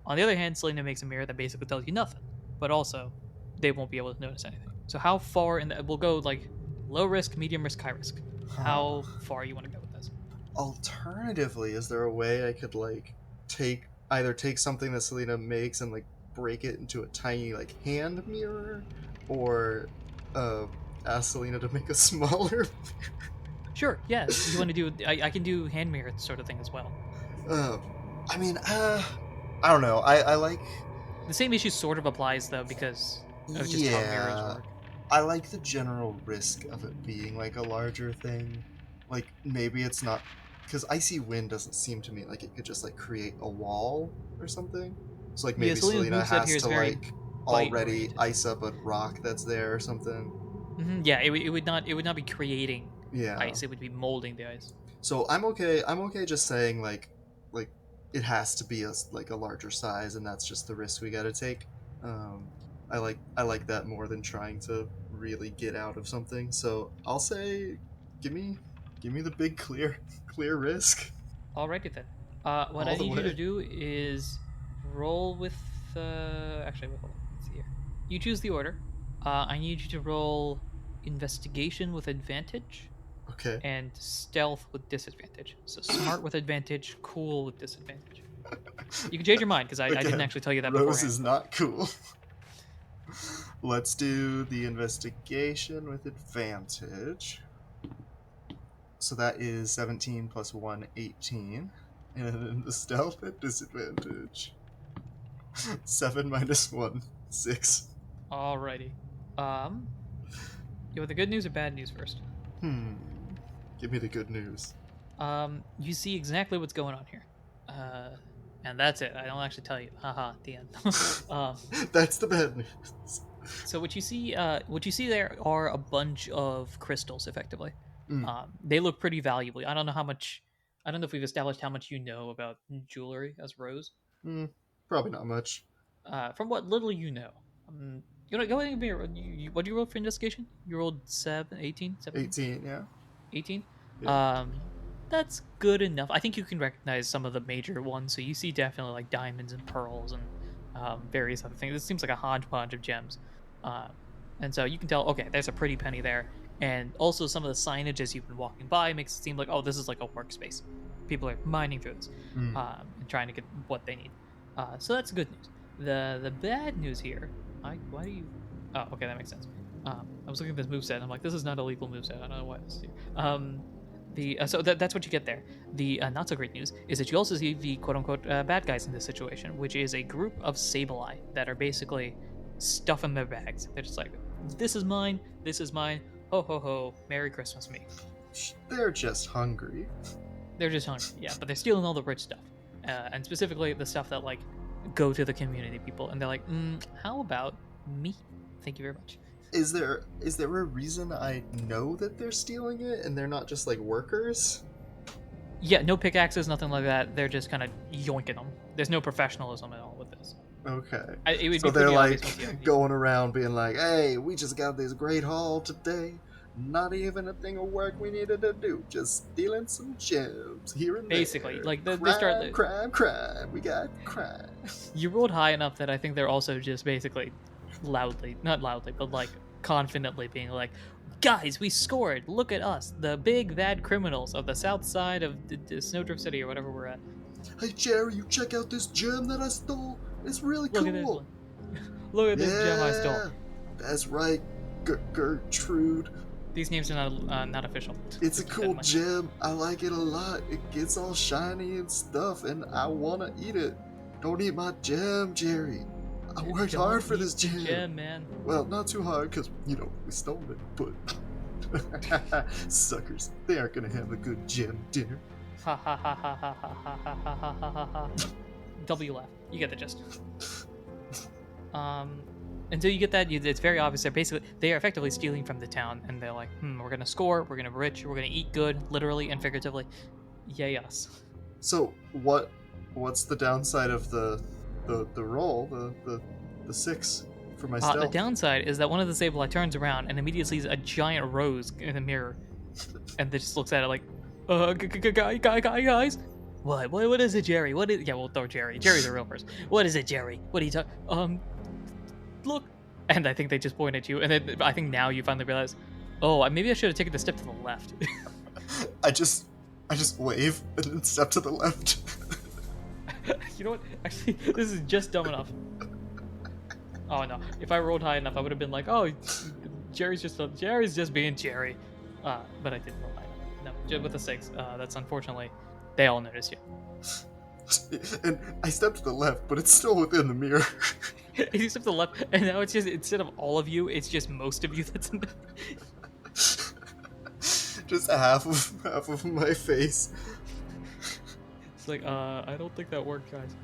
Speaker 1: On the other hand, Selena makes a mirror that basically tells you nothing, but also they won't be able to notice anything. So, how far in the, we'll go like low risk, medium risk, high risk.
Speaker 2: Huh.
Speaker 1: How far you want to go with this?
Speaker 2: Alternatively, is there a way I could like take something that Selena makes and like break it into a tiny like hand mirror, or uh, ask Selena to make a smaller?
Speaker 1: Sure, yeah. You want to do? I can do hand mirror sort of thing as well.
Speaker 2: uh, I mean, I don't know. I like,
Speaker 1: The same issue sort of applies though because of just how mirrors
Speaker 2: yeah,
Speaker 1: work.
Speaker 2: I like the general risk of it being like a larger thing. Like maybe it's not, because icy wind doesn't seem to me like it could just like create a wall or something. So like
Speaker 1: Yeah,
Speaker 2: maybe
Speaker 1: Selena's
Speaker 2: Selena
Speaker 1: moveset
Speaker 2: has
Speaker 1: here is
Speaker 2: to
Speaker 1: very
Speaker 2: like
Speaker 1: bite
Speaker 2: already
Speaker 1: oriented.
Speaker 2: ice up a rock that's there or something.
Speaker 1: Yeah, it would not be creating
Speaker 2: Yeah.
Speaker 1: ice. It would be molding the ice.
Speaker 2: So I'm okay just saying like it has to be like a larger size, and that's just the risk we got to take. Um, I like that more than trying to really get out of something. So I'll say, give me give me the big clear risk
Speaker 1: Alrighty then. What I
Speaker 2: all the
Speaker 1: need you to
Speaker 2: way.
Speaker 1: do is roll with. Actually, wait, hold on. Let's see here. You choose the order. I need you to roll investigation with advantage
Speaker 2: Okay.
Speaker 1: and stealth with disadvantage. So smart with advantage, cool with disadvantage. You can change your mind because I didn't
Speaker 2: Again,
Speaker 1: actually tell you that
Speaker 2: Rose
Speaker 1: beforehand.
Speaker 2: is
Speaker 1: But
Speaker 2: not cool. Let's do the investigation with advantage. So that is 17 plus 1, 18. And then the stealth at disadvantage. 7 minus 1, 6.
Speaker 1: alrighty. Um, you want the good news or bad news first?
Speaker 2: Hmm. Give me the good news.
Speaker 1: You see exactly what's going on here. Uh, and that's it. I don't actually tell you. Haha, at the end. um,
Speaker 2: That's the bad news.
Speaker 1: so what you see there are a bunch of crystals, effectively.
Speaker 2: Mm.
Speaker 1: They look pretty valuable. I don't know how much. I don't know if we've established how much you know about jewelry as Rose.
Speaker 2: Mm. Probably not much.
Speaker 1: From what little you know. You know, go ahead and give me what do you roll for investigation? You rolled 18, 17?
Speaker 2: 18, yeah.
Speaker 1: 18.
Speaker 2: Yeah.
Speaker 1: um that's good enough. I think you can recognize some of the major ones, so you see definitely like diamonds and pearls and various other things. It seems like a hodgepodge of gems. um and so you can tell, okay, there's a pretty penny there. And also some of the signage as you've been walking by makes it seem like, oh, this is like a workspace. People are mining through this
Speaker 2: Mm.
Speaker 1: and trying to get what they need. So that's good news. The bad news here, why do you, oh, okay, that makes sense. I was looking at this moveset and I'm like, this is not a legal moveset. I don't know why this is here. So that's what you get there. The not so great news is that you also see the quote unquote bad guys in this situation, which is a group of Sableye that are basically stuffing their bags. They're just like, this is mine, this is mine. Ho ho ho, Merry Christmas me.
Speaker 2: They're just hungry.
Speaker 1: They're just hungry, yeah, but they're stealing all the rich stuff, and specifically the stuff that like go to the community people. And they're like, how about me? Thank you very much.
Speaker 2: Is there a reason I know that they're stealing it and they're not just like workers?
Speaker 1: Yeah, no pickaxes, nothing like that. They're just kind of yoinking them. There's no professionalism at all with this.
Speaker 2: Okay.
Speaker 1: It would
Speaker 2: So
Speaker 1: be
Speaker 2: they're
Speaker 1: pretty obvious once you
Speaker 2: like
Speaker 1: have people.
Speaker 2: going around being like, hey, we just got this great haul today. Not even a thing of work we needed to do. Just stealing some gems here and
Speaker 1: Basically,
Speaker 2: there.
Speaker 1: like they start.
Speaker 2: Crime, crime, crime. We got crime.
Speaker 1: You rolled high enough that I think they're also just basically loudly, not loudly, but like confidently being like, guys, we scored. Look at us, the big bad criminals of the south side of the Snowdrift City or whatever we're at.
Speaker 2: Hey, Jerry, you check out this gem that I stole? It's really
Speaker 1: Look at this
Speaker 2: cool.
Speaker 1: one. Look at this gem I stole.
Speaker 2: Yeah, that's right, Gertrude.
Speaker 1: These names are not official.
Speaker 2: It's a
Speaker 1: Just keep that
Speaker 2: cool
Speaker 1: in mind.
Speaker 2: gem. I like it a lot. It gets all shiny and stuff, and I want to eat it. Don't eat my gem, Jerry. I worked
Speaker 1: Don't
Speaker 2: hard for
Speaker 1: eat
Speaker 2: this
Speaker 1: the
Speaker 2: gem.
Speaker 1: gem, man.
Speaker 2: Well, not too hard, because, we stole it, but... Suckers. They aren't gonna have a good gem dinner.
Speaker 1: Ha ha ha ha ha ha ha ha ha ha ha ha. W laugh. You get the gist. Until you get that, it's very obvious. They are effectively stealing from the town, and they're like, we're gonna score, we're gonna be rich, we're gonna eat good, literally and figuratively. Yay us.
Speaker 2: So, what's the downside of the roll, the 6 for my
Speaker 1: The
Speaker 2: stealth?
Speaker 1: downside is that one of the Sableye turns around and immediately sees a giant rose in the mirror, and they just looks at it like, guys. What is it, Jerry? What is? Yeah, we'll throw Jerry. Jerry's a real person. What is it, Jerry? What are you talking? Look. And I think they just point at you, and then I think now you finally realize, oh, maybe I should have taken the step to the left.
Speaker 2: I just wave and then step to the left.
Speaker 1: You know what? Actually, this is just dumb enough. Oh no! If I rolled high enough, I would have been like, "Oh, Jerry's just being Jerry." But I didn't roll high enough. No, with a 6. That's unfortunately, they all notice you.
Speaker 2: And I stepped to the left, but it's still within the mirror.
Speaker 1: You step to the left, and now it's just instead of all of you, it's just most of you that's in the.
Speaker 2: Just half of my face.
Speaker 1: It's like, I don't think that worked, guys.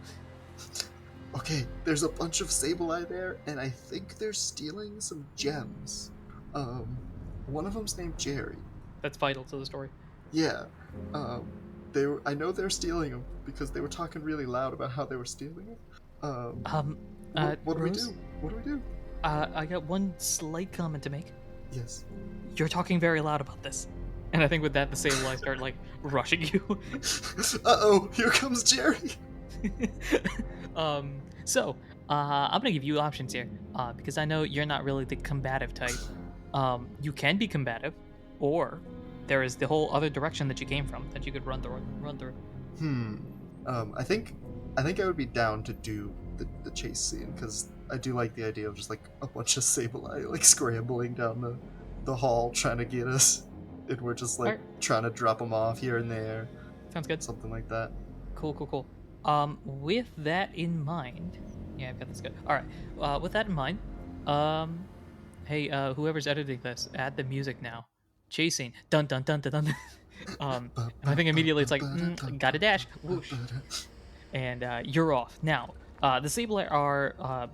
Speaker 2: Okay, there's a bunch of Sableye there, and I think they're stealing some gems. One of them's named Jerry.
Speaker 1: That's vital to the story.
Speaker 2: Yeah. I know they're stealing them because they were talking really loud about how they were stealing it. What do we
Speaker 1: Rose?
Speaker 2: do? What do we do?
Speaker 1: I got one slight comment to make.
Speaker 2: Yes.
Speaker 1: You're talking very loud about this. And I think with that, the Sableye start, like, rushing you.
Speaker 2: Uh-oh, here comes Jerry.
Speaker 1: I'm gonna give you options here, because I know you're not really the combative type. You can be combative, or there is the whole other direction that you came from that you could run through.
Speaker 2: I think I would be down to do the chase scene, because I do like the idea of just like a bunch of Sableye like scrambling down the hall trying to get us, and we're just like trying to drop them off here and there.
Speaker 1: Sounds good.
Speaker 2: Something like that.
Speaker 1: Cool. With that in mind, yeah, I've got this good. All right. With that in mind, hey, whoever's editing this, add the music now. Chasing, dun dun dun dun dun. And I think immediately it's like, gotta dash, whoosh, and you're off. Now, the Sableye are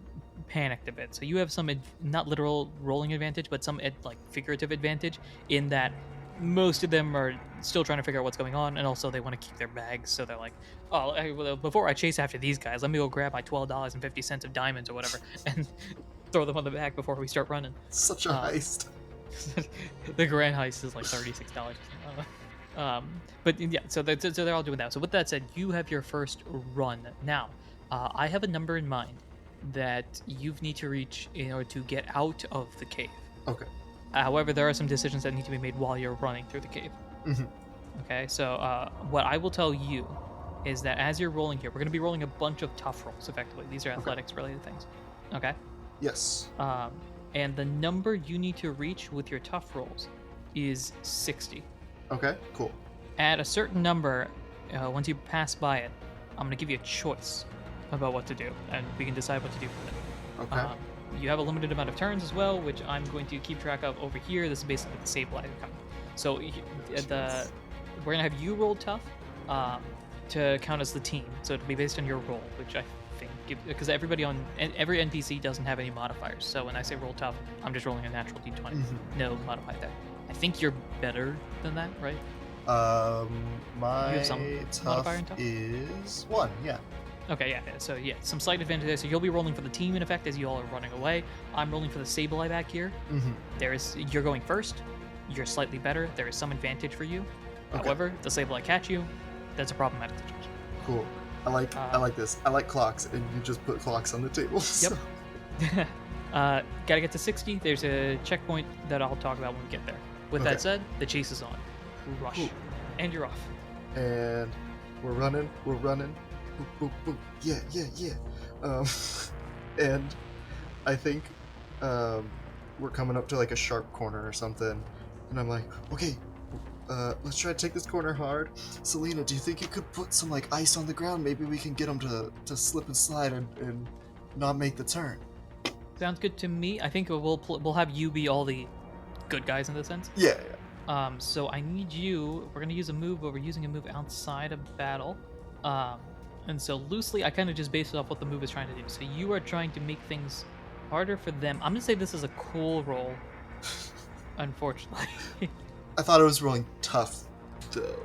Speaker 1: panicked a bit, so you have some not literal rolling advantage, but some like figurative advantage in that most of them are still trying to figure out what's going on, and also they want to keep their bags, so they're like, well, before I chase after these guys, let me go grab my $12.50 of diamonds or whatever and throw them on the bag before we start running.
Speaker 2: Such a heist.
Speaker 1: The grand heist is like $36. But yeah, so they're all doing that. So with that said, you have your first run. Now, I have a number in mind that you need to reach in order to get out of the cave.
Speaker 2: Okay.
Speaker 1: However, there are some decisions that need to be made while you're running through the cave.
Speaker 2: Mm-hmm.
Speaker 1: Okay, so what I will tell you is that as you're rolling here, we're going to be rolling a bunch of tough rolls, effectively. These are athletics-related things. Okay?
Speaker 2: Yes.
Speaker 1: And the number you need to reach with your tough rolls is 60.
Speaker 2: Okay, cool.
Speaker 1: At a certain number, once you pass by it, I'm going to give you a choice about what to do, and we can decide what to do from it.
Speaker 2: Okay.
Speaker 1: You have a limited amount of turns as well, which I'm going to keep track of over here. This is basically the Sableye count. So we're going to have you roll tough to count as the team. So it'll be based on your roll, which I think, because every NPC doesn't have any modifiers. So when I say roll tough, I'm just rolling a natural d20.
Speaker 2: Mm-hmm.
Speaker 1: No modifier there. I think you're better than that, right?
Speaker 2: My
Speaker 1: You have some modifier in
Speaker 2: tough
Speaker 1: tough?
Speaker 2: is 1, yeah.
Speaker 1: Okay, yeah. So yeah, some slight advantage there. So you'll be rolling for the team in effect as you all are running away. I'm rolling for the Sableye back here.
Speaker 2: Mm-hmm.
Speaker 1: You're going first. You're slightly better. There is some advantage for you.
Speaker 2: Okay.
Speaker 1: However, if the Sableye catch you, that's a problematic situation.
Speaker 2: Cool. I like this. I like clocks, and you just put clocks on the table. So.
Speaker 1: Yep. Gotta get to 60. There's a checkpoint that I'll talk about when we get there. With that said, the chase is on. Rush.
Speaker 2: Cool.
Speaker 1: And you're off.
Speaker 2: And we're running. Boop, boop, boop. Yeah. And I think we're coming up to like a sharp corner or something, and I'm like, okay, let's try to take this corner hard. Selena, do you think you could put some like ice on the ground? Maybe we can get them to slip and slide and not make the turn.
Speaker 1: Sounds good to me. I think we'll have you be all the good guys in this sense.
Speaker 2: Yeah.
Speaker 1: So I need you. We're gonna use a move, but we're using a move outside of battle. And so loosely, I kind of just based it off what the move is trying to do. So you are trying to make things harder for them. I'm gonna say this is a cool roll. Unfortunately,
Speaker 2: I thought it was rolling tough.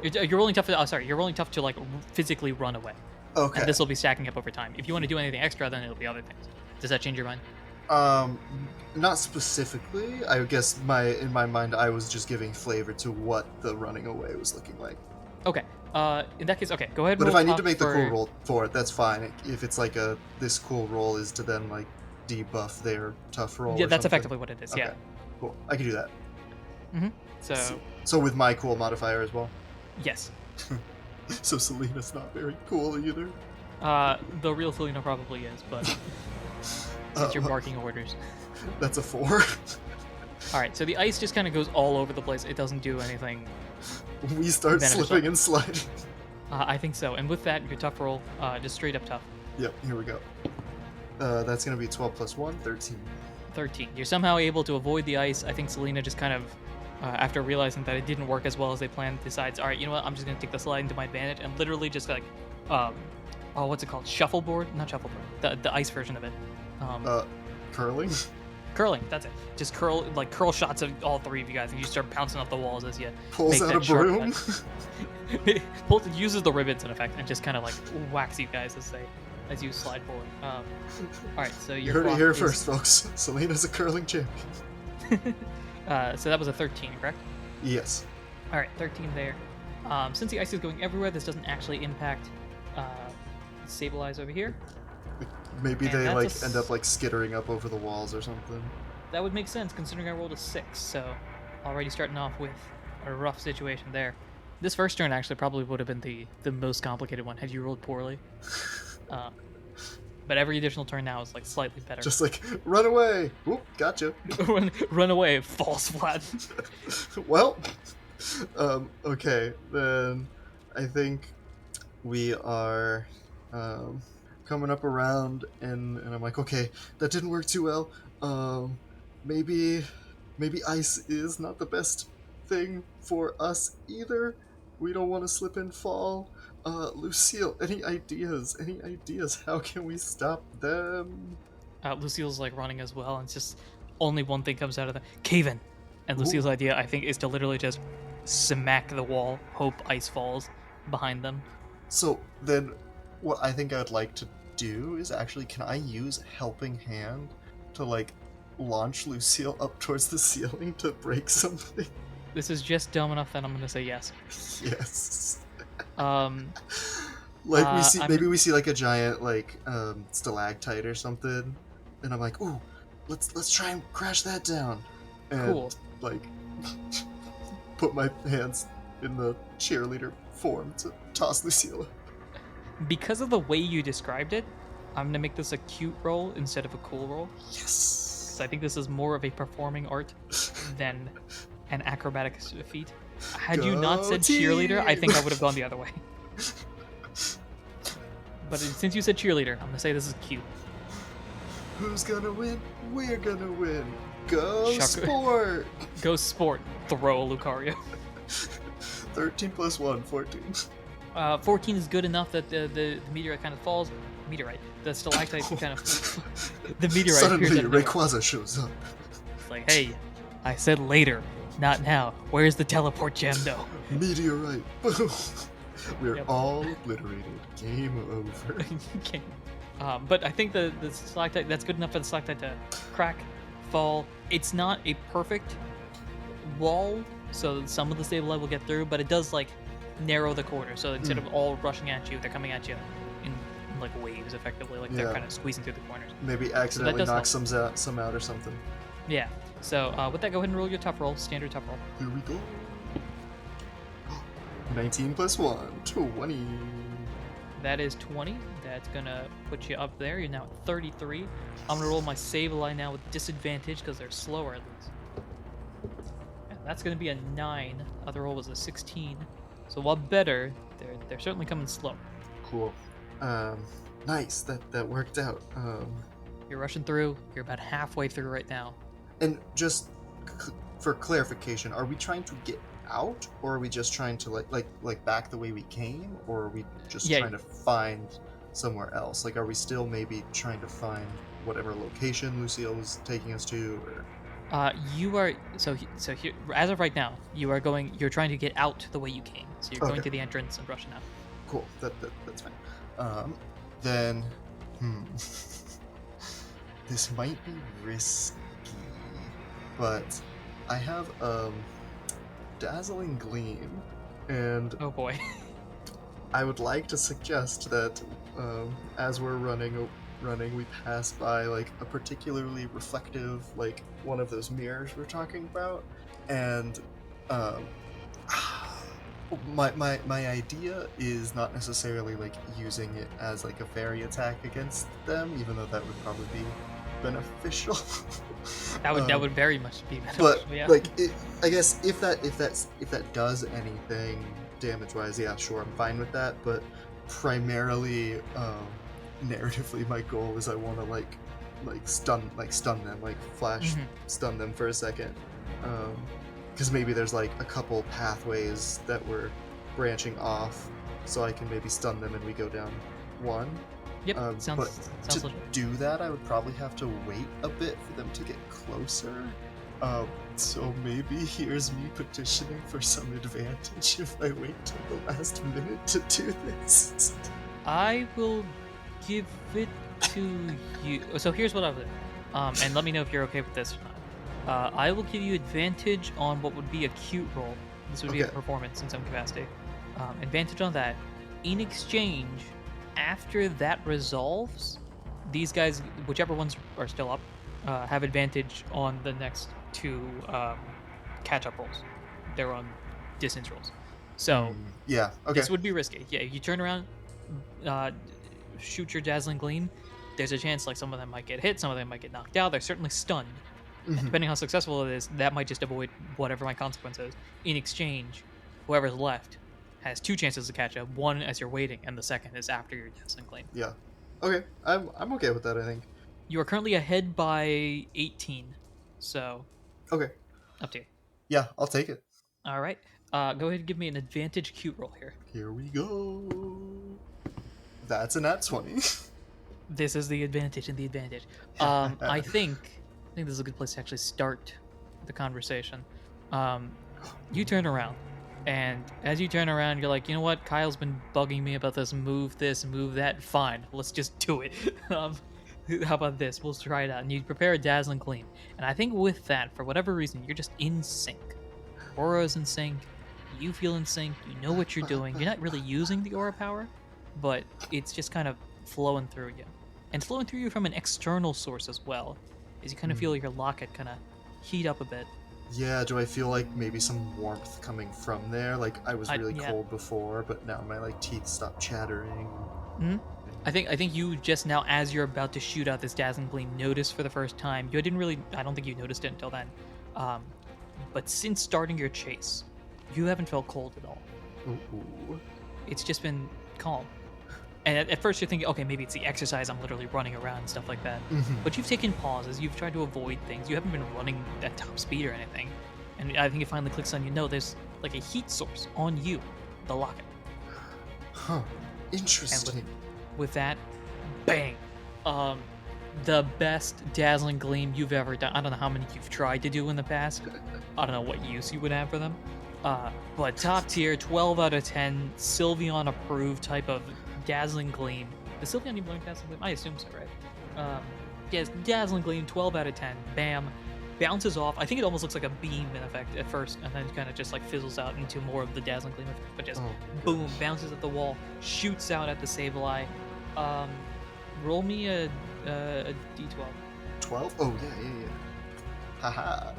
Speaker 1: you're rolling tough. You're rolling tough to like physically run away.
Speaker 2: Okay.
Speaker 1: And this will be stacking up over time. If you want to do anything extra, then it'll be other things. Does that change your mind?
Speaker 2: Not specifically. I guess in my mind, I was just giving flavor to what the running away was looking like.
Speaker 1: Okay. In that case, okay. Go ahead. And
Speaker 2: But if
Speaker 1: roll
Speaker 2: I need to
Speaker 1: tough
Speaker 2: make the
Speaker 1: for...
Speaker 2: cool roll for it, that's fine. If it's like this cool roll is to then like debuff their tough roll.
Speaker 1: Yeah,
Speaker 2: or
Speaker 1: that's
Speaker 2: something.
Speaker 1: effectively what it is.
Speaker 2: Okay.
Speaker 1: Yeah.
Speaker 2: Cool. I can do that.
Speaker 1: So
Speaker 2: with my cool modifier as well.
Speaker 1: yes.
Speaker 2: So Selena's not very cool either.
Speaker 1: The real Selena probably is, but since you're barking orders.
Speaker 2: That's a 4.
Speaker 1: All right. So the ice just kind of goes all over the place. It doesn't do anything.
Speaker 2: We start
Speaker 1: beneficial.
Speaker 2: slipping and sliding.
Speaker 1: I think so. And with that, your tough roll, just straight up tough.
Speaker 2: Yep. Here we go. That's gonna be 12 plus 1, 13.
Speaker 1: 13. You're somehow able to avoid the ice. I think Selena just kind of, after realizing that it didn't work as well as they planned, decides, all right, you know what? I'm just gonna take the slide to my advantage and literally just like, what's it called? Shuffleboard? Not shuffleboard. The ice version of it.
Speaker 2: Curling.
Speaker 1: Curling. That's it. Just curl shots of all three of you guys, and you start bouncing off the walls as you
Speaker 2: Pulls
Speaker 1: make
Speaker 2: out a
Speaker 1: that sharp
Speaker 2: broom.
Speaker 1: cut. Uses the ribbons in effect and just kind of like whacks you guys as you slide forward. All right, so
Speaker 2: You heard it here first, folks. Selena's a curling champion.
Speaker 1: So that was a 13, correct?
Speaker 2: Yes.
Speaker 1: All right, 13 there. Since the ice is going everywhere, this doesn't actually impact stabilize over here.
Speaker 2: Maybe
Speaker 1: And
Speaker 2: they
Speaker 1: that's
Speaker 2: like end up like skittering up over the walls or something.
Speaker 1: That would make sense considering I rolled a 6, so already starting off with a rough situation there. This first turn actually probably would have been the most complicated one had you rolled poorly. But every additional turn now is like slightly better.
Speaker 2: Just like run away. Oop, gotcha.
Speaker 1: run away, falls flat.
Speaker 2: Well, okay, then I think we are coming up around, and I'm like, okay, that didn't work too well. Maybe ice is not the best thing for us either. We don't want to slip and fall. Lucille, any ideas? Any ideas? How can we stop them?
Speaker 1: Lucille's like running as well, and it's just only one thing comes out of the cave in. And Lucille's idea, I think, is to literally just smack the wall, hope ice falls behind them.
Speaker 2: So then, what I think I'd like to do is actually, can I use Helping Hand to like launch Lucille up towards the ceiling to break something?
Speaker 1: This is just dumb enough that I'm gonna say yes.
Speaker 2: Yes.
Speaker 1: Like
Speaker 2: we see, maybe we see like a giant like stalactite or something, and I'm like, ooh, let's try and crash that down. And
Speaker 1: cool.
Speaker 2: Like put my hands in the cheerleader form to toss Lucille.
Speaker 1: Because of the way you described it, I'm gonna make this a cute roll instead of a cool roll.
Speaker 2: Yes.
Speaker 1: Because I think this is more of a performing art than an acrobatic feat. Had you not said cheerleader, I think I would have gone the other way. But since you said cheerleader, I'm gonna say this is cute.
Speaker 2: Who's gonna win? We're gonna win. Go sport!
Speaker 1: Go sport. Throw a Lucario.
Speaker 2: 13 plus 1, 14.
Speaker 1: 14 is good enough that the meteorite kind of falls. The stalactite kind of... The meteorite
Speaker 2: Suddenly,
Speaker 1: appears out of nowhere.
Speaker 2: Rayquaza shows up.
Speaker 1: It's like, hey, I said later, not now. Where's the teleport gem, though?
Speaker 2: Meteorite. Boom. We're all obliterated. Game over.
Speaker 1: Okay. But I think the stalactite, that's good enough for the stalactite to crack, fall. It's not a perfect wall, so some of the stabilite will get through, but it does like narrow the corner. So instead of all rushing at you, they're coming at you in like waves, effectively. Like they're kind of squeezing through the corners.
Speaker 2: Maybe accidentally knock some out or something.
Speaker 1: Yeah. So with that, go ahead and roll your tough roll, standard tough roll.
Speaker 2: Here we go. 19 plus 1, 20.
Speaker 1: That is 20. That's gonna put you up there. You're now at 33. I'm gonna roll my save line now with disadvantage because they're slower at least. And that's gonna be a 9. Other roll was a 16. So while better, they're certainly coming slow.
Speaker 2: Cool. Nice. That worked out.
Speaker 1: You're rushing through. You're about halfway through right now.
Speaker 2: And just for clarification, are we trying to get out, or are we just trying to like back the way we came, or are we just
Speaker 1: Yeah.
Speaker 2: trying to find somewhere else? Like, are we still maybe trying to find whatever location Lucille was taking us to? Or
Speaker 1: You are so here as of right now. You're trying to get out the way you came. So you're going
Speaker 2: okay,
Speaker 1: to the entrance and rushing out.
Speaker 2: cool. That's fine. Then, this might be risky, but I have dazzling gleam, and
Speaker 1: Oh boy.
Speaker 2: I would like to suggest that as we're running, we pass by like a particularly reflective, like one of those mirrors we're talking about, and um, my idea is not necessarily like using it as like a fairy attack against them, even though that would probably be beneficial.
Speaker 1: That would very much be beneficial.
Speaker 2: But
Speaker 1: Yeah.
Speaker 2: like, I guess if that does anything damage wise, yeah, sure, I'm fine with that. But primarily, narratively, my goal is I want to like stun them, like flash stun them for a second, because maybe there's like a couple pathways that we're branching off, so I can maybe stun them and we go down one.
Speaker 1: Yep.
Speaker 2: But
Speaker 1: Sounds
Speaker 2: to
Speaker 1: legit.
Speaker 2: do that, I would probably have to wait a bit for them to get closer. So maybe here's me petitioning for some advantage if I wait till the last minute to do this.
Speaker 1: I will give it to you. So here's what I'll do. And let me know if you're okay with this or not. I will give you advantage on what would be a cute roll. This would be a
Speaker 2: Okay.
Speaker 1: performance in some capacity. Advantage on that. In exchange, after that resolves, these guys, whichever ones are still up, have advantage on the next two catch-up rolls. They're on distance rolls. So
Speaker 2: Yeah. Okay.
Speaker 1: this would be risky. Yeah, you turn around, shoot your dazzling gleam. There's a chance like some of them might get hit, some of them might get knocked out. They're certainly stunned. And depending how successful it is, that might just avoid whatever my consequence is. In exchange, whoever's left has two chances to catch up. One as you're waiting, and the second is after your dazzling gleam.
Speaker 2: Yeah. Okay. I'm okay with that, I think.
Speaker 1: You are currently ahead by 18, so
Speaker 2: Okay.
Speaker 1: up to you.
Speaker 2: Yeah, I'll take it.
Speaker 1: All right, go ahead and give me an advantage cute roll here.
Speaker 2: Here we go. That's a nat 20.
Speaker 1: This is the advantage and the advantage. I think this is a good place to actually start the conversation. You turn around, and as you turn around, you're like, you know what? Kyle's been bugging me about this, move that. Fine, let's just do it. How about this? We'll try it out. And you prepare a dazzling gleam. And I think with that, for whatever reason, you're just in sync. Aura's in sync. You feel in sync. You know what you're doing. You're not really using the aura power, but it's just kind of flowing through you. And flowing through you from an external source as well, as you kind of feel your locket kind of heat up a bit.
Speaker 2: Yeah, do I feel like maybe some warmth coming from there? Like I was really
Speaker 1: yeah.
Speaker 2: cold before, but now my like teeth stop chattering.
Speaker 1: I think you just now, as you're about to shoot out this dazzling gleam, notice for the first time. You didn't really. I don't think you noticed it until then. But since starting your chase, you haven't felt cold at all.
Speaker 2: Ooh.
Speaker 1: It's just been calm. And at first you're thinking, okay, maybe it's the exercise. I'm literally running around and stuff like that. But you've taken pauses. You've tried to avoid things. You haven't been running at top speed or anything. And I think it finally clicks on you. No, there's like a heat source on you, the locket.
Speaker 2: Huh. Interesting.
Speaker 1: With that, bang. The best dazzling gleam you've ever done. I don't know how many you've tried to do in the past. I don't know what use you would have for them. But top tier, 12 out of 10, Sylveon approved type of dazzling gleam. Does Sylveon even learn dazzling gleam? I assume so, right? Yes, dazzling gleam, 12 out of 10. Bam. Bounces off. I think it almost looks like a beam in effect at first, and then kind of just like fizzles out into more of the dazzling gleam effect. But just boom, bounces at the wall, shoots out at the Sableye. Roll me a d12.
Speaker 2: 12? Oh yeah. Haha.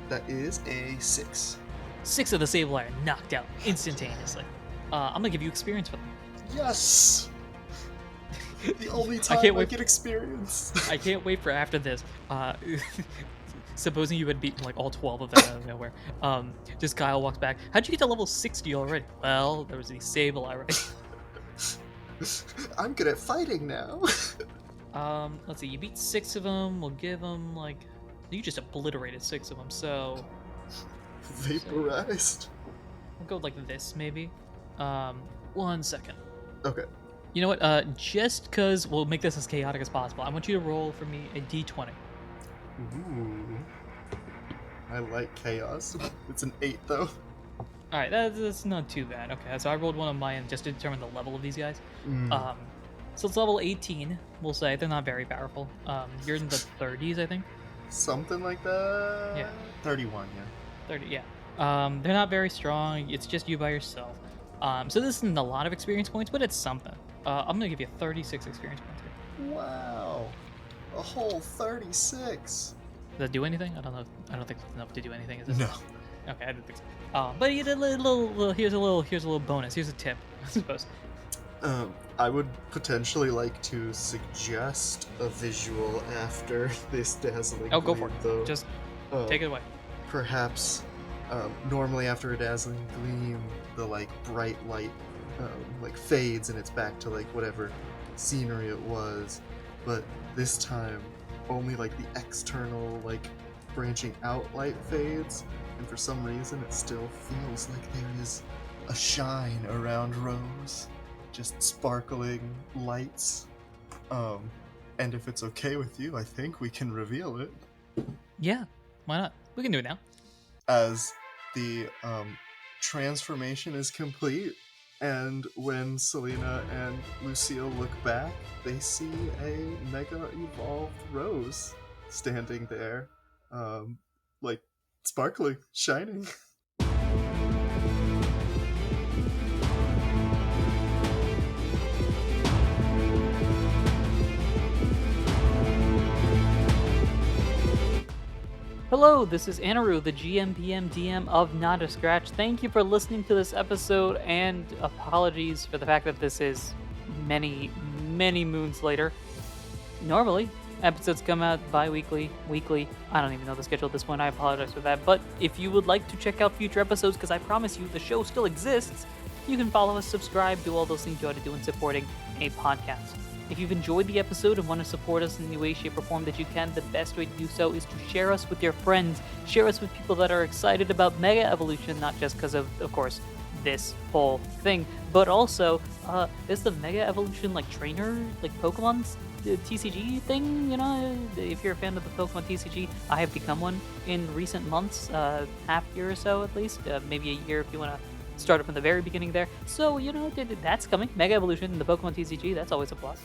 Speaker 2: That is a 6.
Speaker 1: 6 of the Sableye are knocked out instantaneously. I'm gonna give you experience for them.
Speaker 2: Yes. The only time I get experience.
Speaker 1: I can't wait for after this. Supposing you had beaten like all 12 of them out of nowhere. Just Kyle walks back. How'd you get to level 60 already? Well, there was the Sableye, right?
Speaker 2: I'm good at fighting now.
Speaker 1: Let's see. You beat 6 of them. We'll give them like you just obliterated 6 of them. So
Speaker 2: Vaporized.
Speaker 1: we'll go like this maybe. 1 second.
Speaker 2: Okay.
Speaker 1: You know what? Just because we'll make this as chaotic as possible, I want you to roll for me a d20.
Speaker 2: Ooh. I like chaos. It's an 8 though.
Speaker 1: All right, that's not too bad. Okay, so I rolled one on my end just to determine the level of these guys.
Speaker 2: Mm.
Speaker 1: So it's level 18. We'll say they're not very powerful. You're in the 30s, I think.
Speaker 2: Something like that.
Speaker 1: Yeah.
Speaker 2: 31. Yeah.
Speaker 1: 30. Yeah. They're not very strong. It's just you by yourself. So this isn't a lot of experience points, but it's something. I'm gonna give you 36 experience points here.
Speaker 2: Wow. A whole 36.
Speaker 1: Does that do anything? I don't know. I don't think it's enough to do anything. Is it?
Speaker 2: No.
Speaker 1: Okay, I didn't think so. But you did a little. Here's a little bonus. Here's a tip, I suppose.
Speaker 2: I would potentially like to suggest a visual after this dazzling.
Speaker 1: Oh, go for
Speaker 2: gleam,
Speaker 1: it.
Speaker 2: Though.
Speaker 1: Just take it away.
Speaker 2: Perhaps, normally after a dazzling gleam, the like bright light, like fades and it's back to like whatever scenery it was. But this time, only like the external like branching out light fades, and for some reason it still feels like there is a shine around Rose, just sparkling lights. And if it's okay with you, I think we can reveal it.
Speaker 1: Yeah, why not? We can do it now.
Speaker 2: As the transformation is complete, and when Selena and Lucille look back, they see a mega evolved Rose standing there, like sparkling, shining.
Speaker 1: Hello, this is Anaru, the GM of Not a Scratch. Thank you for listening to this episode, and apologies for the fact that this is many moons later. Normally, episodes come out bi-weekly, weekly. I don't even know the schedule at this point. I apologize for that. But if you would like to check out future episodes, because I promise you the show still exists, you can follow us, subscribe, do all those things you ought to do in supporting a podcast. If you've enjoyed the episode and want to support us in any way, shape, or form that you can, the best way to do so is to share us with your friends. Share us with people that are excited about Mega Evolution, not just because of course, this whole thing, but also, is the Mega Evolution, like, trainer, like, Pokemon's TCG thing, you know? If you're a fan of the Pokemon TCG, I have become one in recent months, half year or so at least, maybe a year if you want to start up from the very beginning there. So, you know, that's coming. Mega Evolution and the Pokemon TCG, that's always a plus.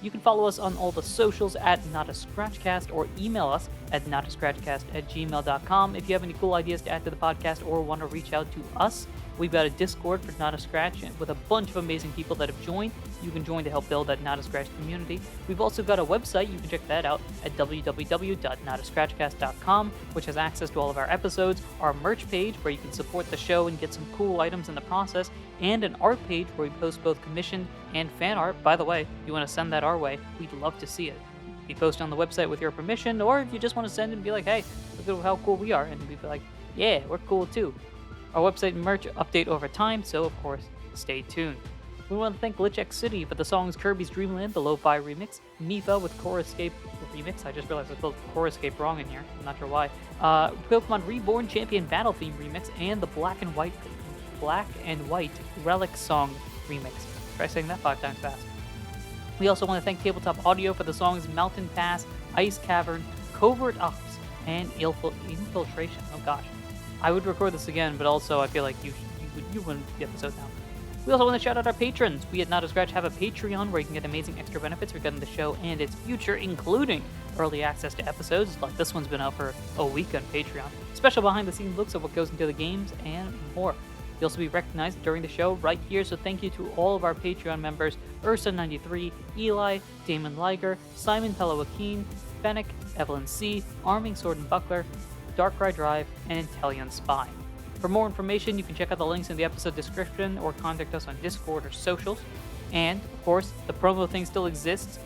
Speaker 1: You can follow us on all the socials at NotAScratchcast or email us at notascratchcast@gmail.com if you have any cool ideas to add to the podcast or want to reach out to us. We've got a Discord for Not a Scratch with a bunch of amazing people that have joined. You can join to help build that Not a Scratch community. We've also got a website. You can check that out at www.notascratchcast.com, which has access to all of our episodes, our merch page where you can support the show and get some cool items in the process, and an art page where we post both commissioned and fan art. By the way, if you want to send that our way, we'd love to see it. We post on the website with your permission, or if you just want to send and be like, hey, look at how cool we are, and we'd be like, yeah, we're cool too. Our website and merch update over time, so of course, stay tuned. We want to thank Glitch City for the songs Kirby's Dream Land, the Lo-Fi remix, Mifa with Core Escape remix. I just realized I spelled Core Escape wrong in here. I'm not sure why. Pokemon Reborn Champion Battle Theme remix, and the Black and White Relic Song remix. Try saying that 5 times fast. We also want to thank Tabletop Audio for the songs Mountain Pass, Ice Cavern, Covert Ops, and Infiltration. Oh gosh. I would record this again, but also I feel like you wouldn't get the episode now. We also want to shout out our patrons. We at Not a Scratch have a Patreon where you can get amazing extra benefits regarding the show and its future, including early access to episodes, like this one's been out for a week on Patreon, special behind-the-scenes looks at what goes into the games, and more. You'll also be recognized during the show right here, so thank you to all of our Patreon members, Ursa93, Eli, Damon Liger, Simon Pelawakeen, Fennec, Evelyn C., Arming Sword and Buckler, Darkrai Drive, and Intellion Spy. For more information, you can check out the links in the episode description or contact us on Discord or socials. And, of course, the promo thing still exists.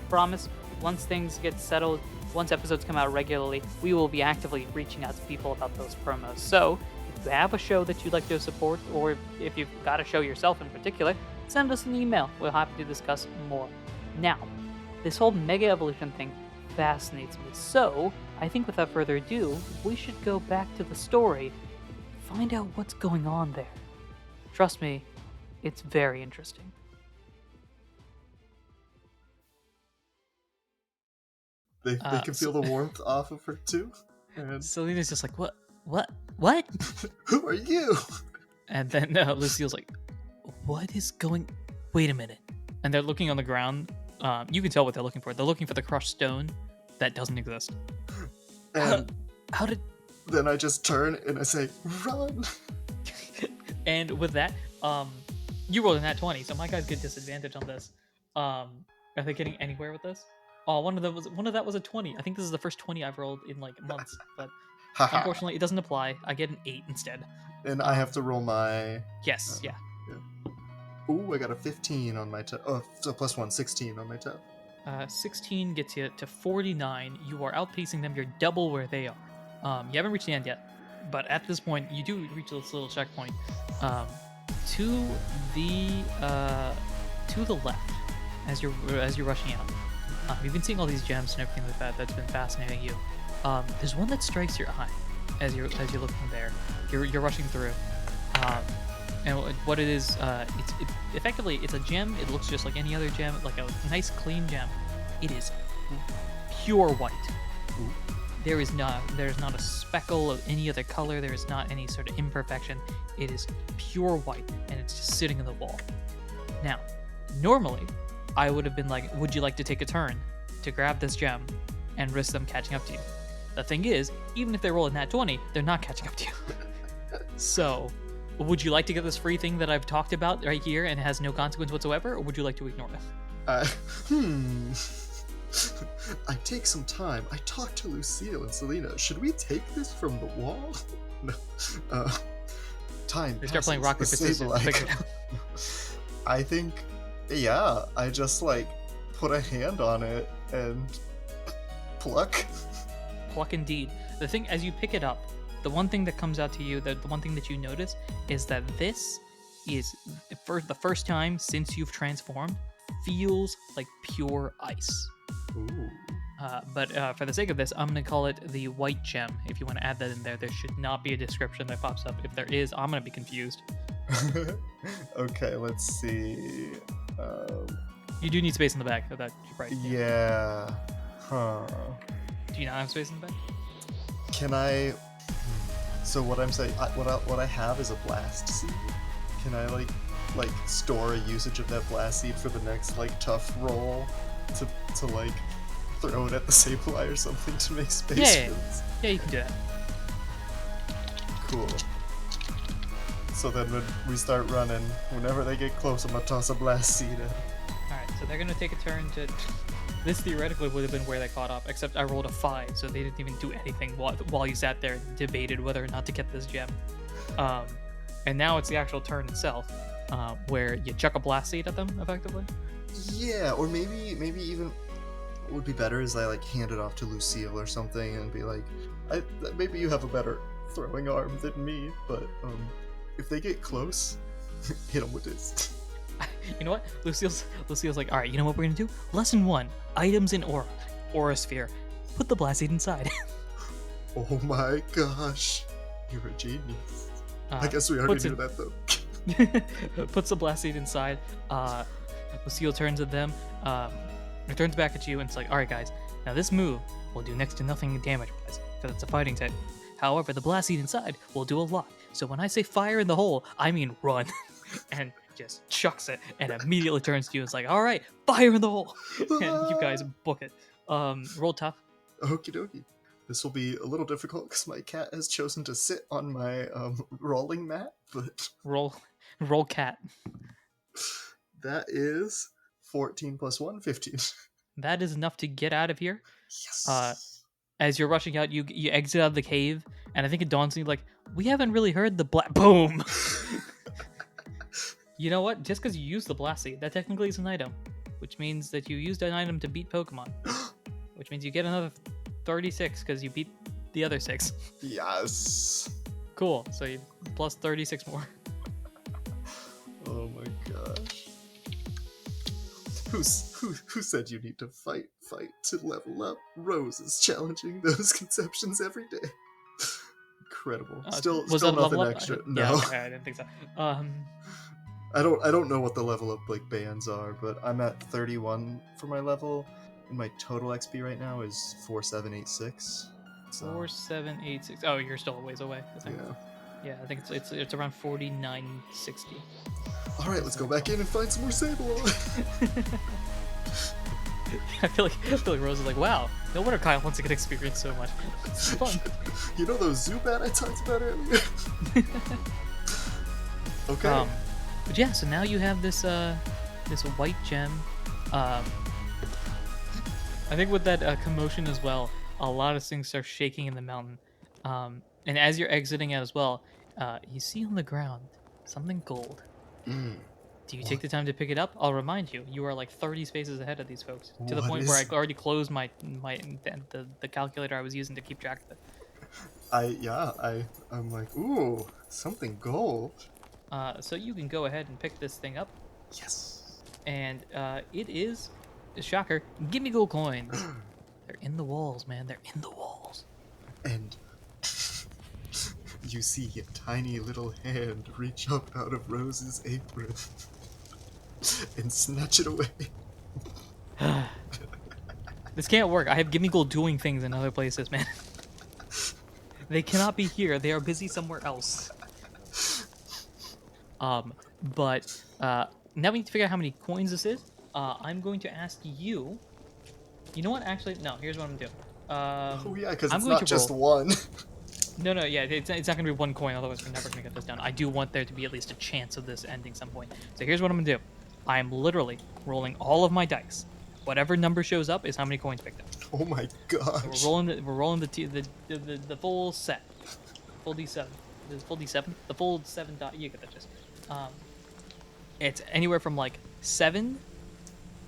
Speaker 1: Promise, once things get settled, once episodes come out regularly, we will be actively reaching out to people about those promos. So, if you have a show that you'd like to support, or if you've got a show yourself in particular, send us an email. We're happy to discuss more. Now, This whole mega evolution thing fascinates me. So, I think without further ado, we should go back to the story, find out what's going on there. Trust me, it's very interesting.
Speaker 2: They can feel the warmth off of her too. And
Speaker 1: Selena's just like, what?
Speaker 2: who are you?
Speaker 1: And then Lucille's like, what is going... Wait a minute. And they're looking on the ground. You can tell what they're looking for. They're looking for the crushed stone that doesn't exist.
Speaker 2: And
Speaker 1: How did...
Speaker 2: then I just turn and I say, run!
Speaker 1: And with that, you rolled a nat 20, so my guys get disadvantage on this. Are they getting anywhere with this? Oh, one of that was a 20. I think this is the first 20 I've rolled in like months, but unfortunately it doesn't apply. I get an 8 instead.
Speaker 2: And I have to roll my...
Speaker 1: Yes, yeah.
Speaker 2: Ooh, I got a 15 on my so plus 1, 16 on my tab.
Speaker 1: 16 gets you to 49. You are outpacing them. You're double where they are. You haven't reached the end yet, but at this point, you do reach this little checkpoint. To the left, as you're rushing out. You've been seeing all these gems and everything like that. That's been fascinating you. There's one that strikes your eye as you're looking there. You're rushing through. And what it is, effectively it's a gem. It looks just like any other gem, like a nice clean gem. It is pure white.
Speaker 2: Ooh.
Speaker 1: There's not a speckle of any other color. There is not any sort of imperfection. It is pure white, and it's just sitting in the wall. Now, normally, I would have been like, would you like to take a turn to grab this gem and risk them catching up to you? The thing is, even if they roll a nat 20, they're not catching up to you. So, would you like to get this free thing that I've talked about right here and has no consequence whatsoever, or would you like to ignore it?
Speaker 2: I take some time. I talk to Lucille and Selena. Should we take this from the wall? No. Time.
Speaker 1: They start playing rock, paper, scissors.
Speaker 2: I think, yeah, I just like put a hand on it and pluck.
Speaker 1: Pluck indeed. The thing, as you pick it up, the one thing that comes out to you, the one thing that you notice, is that this is, for the first time since you've transformed, feels like pure ice.
Speaker 2: Ooh.
Speaker 1: But for the sake of this, I'm going to call it the white gem. If you want to add that in there, there should not be a description that pops up. If there is, I'm going to be confused.
Speaker 2: Okay, let's see.
Speaker 1: You do need space in the back. That you're right.
Speaker 2: Yeah. Huh.
Speaker 1: Do you not have space in the back?
Speaker 2: Can I... So what I'm saying, what I have is a blast seed. Can I like store a usage of that blast seed for the next like tough roll to like throw it at the Sableye or something to make space?
Speaker 1: Yeah, you can do that.
Speaker 2: Cool. So then when we start running, whenever they get close, I'm gonna toss a blast seed in.
Speaker 1: Alright, so they're gonna take a turn to... This theoretically would have been where they caught up, except I rolled a 5, so they didn't even do anything while you sat there and debated whether or not to get this gem. And now it's the actual turn itself, where you chuck a blast seed at them, effectively.
Speaker 2: Yeah, or maybe even what would be better is I like hand it off to Lucille or something and be like, maybe you have a better throwing arm than me, but if they get close, hit them with this.
Speaker 1: You know what? Lucille's like, all right, you know what we're gonna do? Lesson 1: items in aura sphere. Put the blast seed inside.
Speaker 2: Oh my gosh, you're a genius. I guess we already knew that though.
Speaker 1: Puts the blast seed inside. Lucille turns at them. It turns back at you and it's like, all right, guys. Now this move will do next to nothing damage-wise because it's a fighting type. However, the blast seed inside will do a lot. So when I say fire in the hole, I mean run. And just chucks it and immediately turns to you and is like, all right, fire in the hole. And you guys book it. Roll tough.
Speaker 2: Okie dokie. This will be a little difficult because my cat has chosen to sit on my rolling mat, but...
Speaker 1: Roll cat.
Speaker 2: That is 14 plus 1, 15.
Speaker 1: That is enough to get out of here.
Speaker 2: Yes.
Speaker 1: As you're rushing out, you exit out of the cave, and I think it dawns on you like, we haven't really heard the boom. You know what? Just because you used the blast seed, that technically is an item, which means that you used an item to beat Pokemon, which means you get another 36 because you beat the other 6.
Speaker 2: Yes.
Speaker 1: Cool. So you plus 36 more.
Speaker 2: Oh my gosh. Who said you need to fight to level up? Rose is challenging those conceptions every day. Incredible. Still
Speaker 1: Was that a
Speaker 2: nothing
Speaker 1: level up?
Speaker 2: extra.
Speaker 1: Yeah,
Speaker 2: No.
Speaker 1: okay, I didn't think so.
Speaker 2: I don't know what the level up like bands are, but I'm at 31 for my level, and my total XP right now is 4786. So
Speaker 1: 4786. Oh, you're still a ways away, I think.
Speaker 2: yeah.
Speaker 1: Yeah, I think it's around 4960.
Speaker 2: All right, let's go back in and find some more Sablon.
Speaker 1: I feel like Rose is like, wow, no wonder Kyle wants to get experience so much. It's fun.
Speaker 2: You know those Zubat I talked about earlier? Okay.
Speaker 1: But yeah, so now you have this this white gem. I think with that commotion as well, a lot of things start shaking in the mountain. And as you're exiting out as well, you see on the ground something gold. Do you take the time to pick it up? I'll remind you, you are like 30 spaces ahead of these folks, to the
Speaker 2: What
Speaker 1: point where
Speaker 2: is-
Speaker 1: I already closed the calculator I was using to keep track of it.
Speaker 2: I'm like, ooh, something gold.
Speaker 1: So you can go ahead and pick this thing up,
Speaker 2: Yes.
Speaker 1: and it is, shocker, gimme gold coins. They're in the walls, man. They're in the walls.
Speaker 2: And you see a tiny little hand reach up out of Rose's apron and snatch it away.
Speaker 1: This can't work. I have gimme gold doing things in other places, man. They cannot be here. They are busy somewhere else. But now we need to figure out how many coins this is. I'm going to ask you. You know what? Actually, no. Here's what I'm gonna do.
Speaker 2: Oh yeah, because
Speaker 1: I'm
Speaker 2: it's
Speaker 1: going
Speaker 2: not
Speaker 1: to
Speaker 2: just
Speaker 1: roll.
Speaker 2: one.
Speaker 1: No, yeah, it's not gonna be one coin. Otherwise, we're never gonna get this done. I do want there to be at least a chance of this ending some point. So here's what I'm gonna do. I am literally rolling all of my dice. Whatever number shows up is how many coins picked up.
Speaker 2: Oh my
Speaker 1: So
Speaker 2: gosh.
Speaker 1: we're rolling the full set, full D7. Is full D7? The full 7 dot. You get that just. It's anywhere from like 7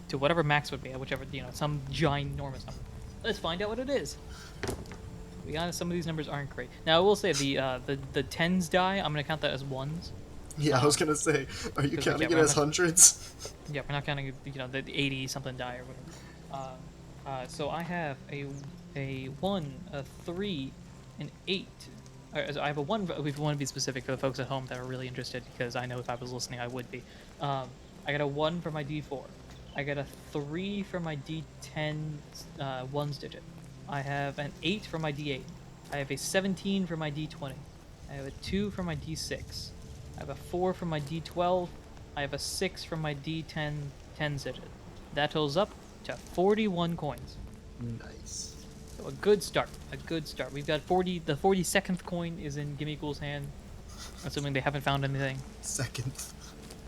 Speaker 1: to whatever max would be, whichever some ginormous number. Let's find out what it is. To be honest, some of these numbers aren't great. Now I will say the tens die. I'm gonna count that as ones.
Speaker 2: Yeah, I was gonna say, are you
Speaker 1: 'Cause,
Speaker 2: counting
Speaker 1: yeah,
Speaker 2: it
Speaker 1: we're
Speaker 2: as
Speaker 1: not-
Speaker 2: hundreds?
Speaker 1: Yeah, we're not counting the 80 something die or whatever. So I have a 1, a 3, an 8. So I have a 1. If we want to be specific for the folks at home that are really interested, because I know if I was listening, I would be. I got a 1 for my D4. I got a 3 for my D10 ones digit. I have an 8 for my D8. I have a 17 for my D20. I have a 2 for my D6. I have a 4 for my D12. I have a 6 for my D10 10 digit. That totals up to 41 coins.
Speaker 2: Nice.
Speaker 1: So a good start. A good start. We've got 40. The 42nd coin is in Gimme Ghoul's hand. Assuming they haven't found anything.
Speaker 2: Second.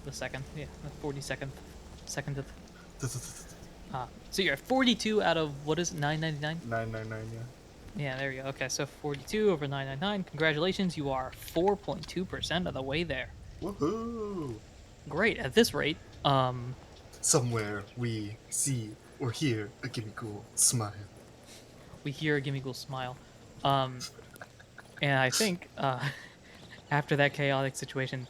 Speaker 1: The second. Yeah, the 42nd. Second. So you're at 42 out of, what is it, 999?
Speaker 2: 999, yeah.
Speaker 1: Yeah, there you go. Okay, so 42 over 999. Congratulations, you are 4.2% of the way there.
Speaker 2: Woohoo!
Speaker 1: Great. At this rate,
Speaker 2: Somewhere we see or hear a gimme cool smile.
Speaker 1: we hear a Gimme Ghoul smile. And I think after that chaotic situation,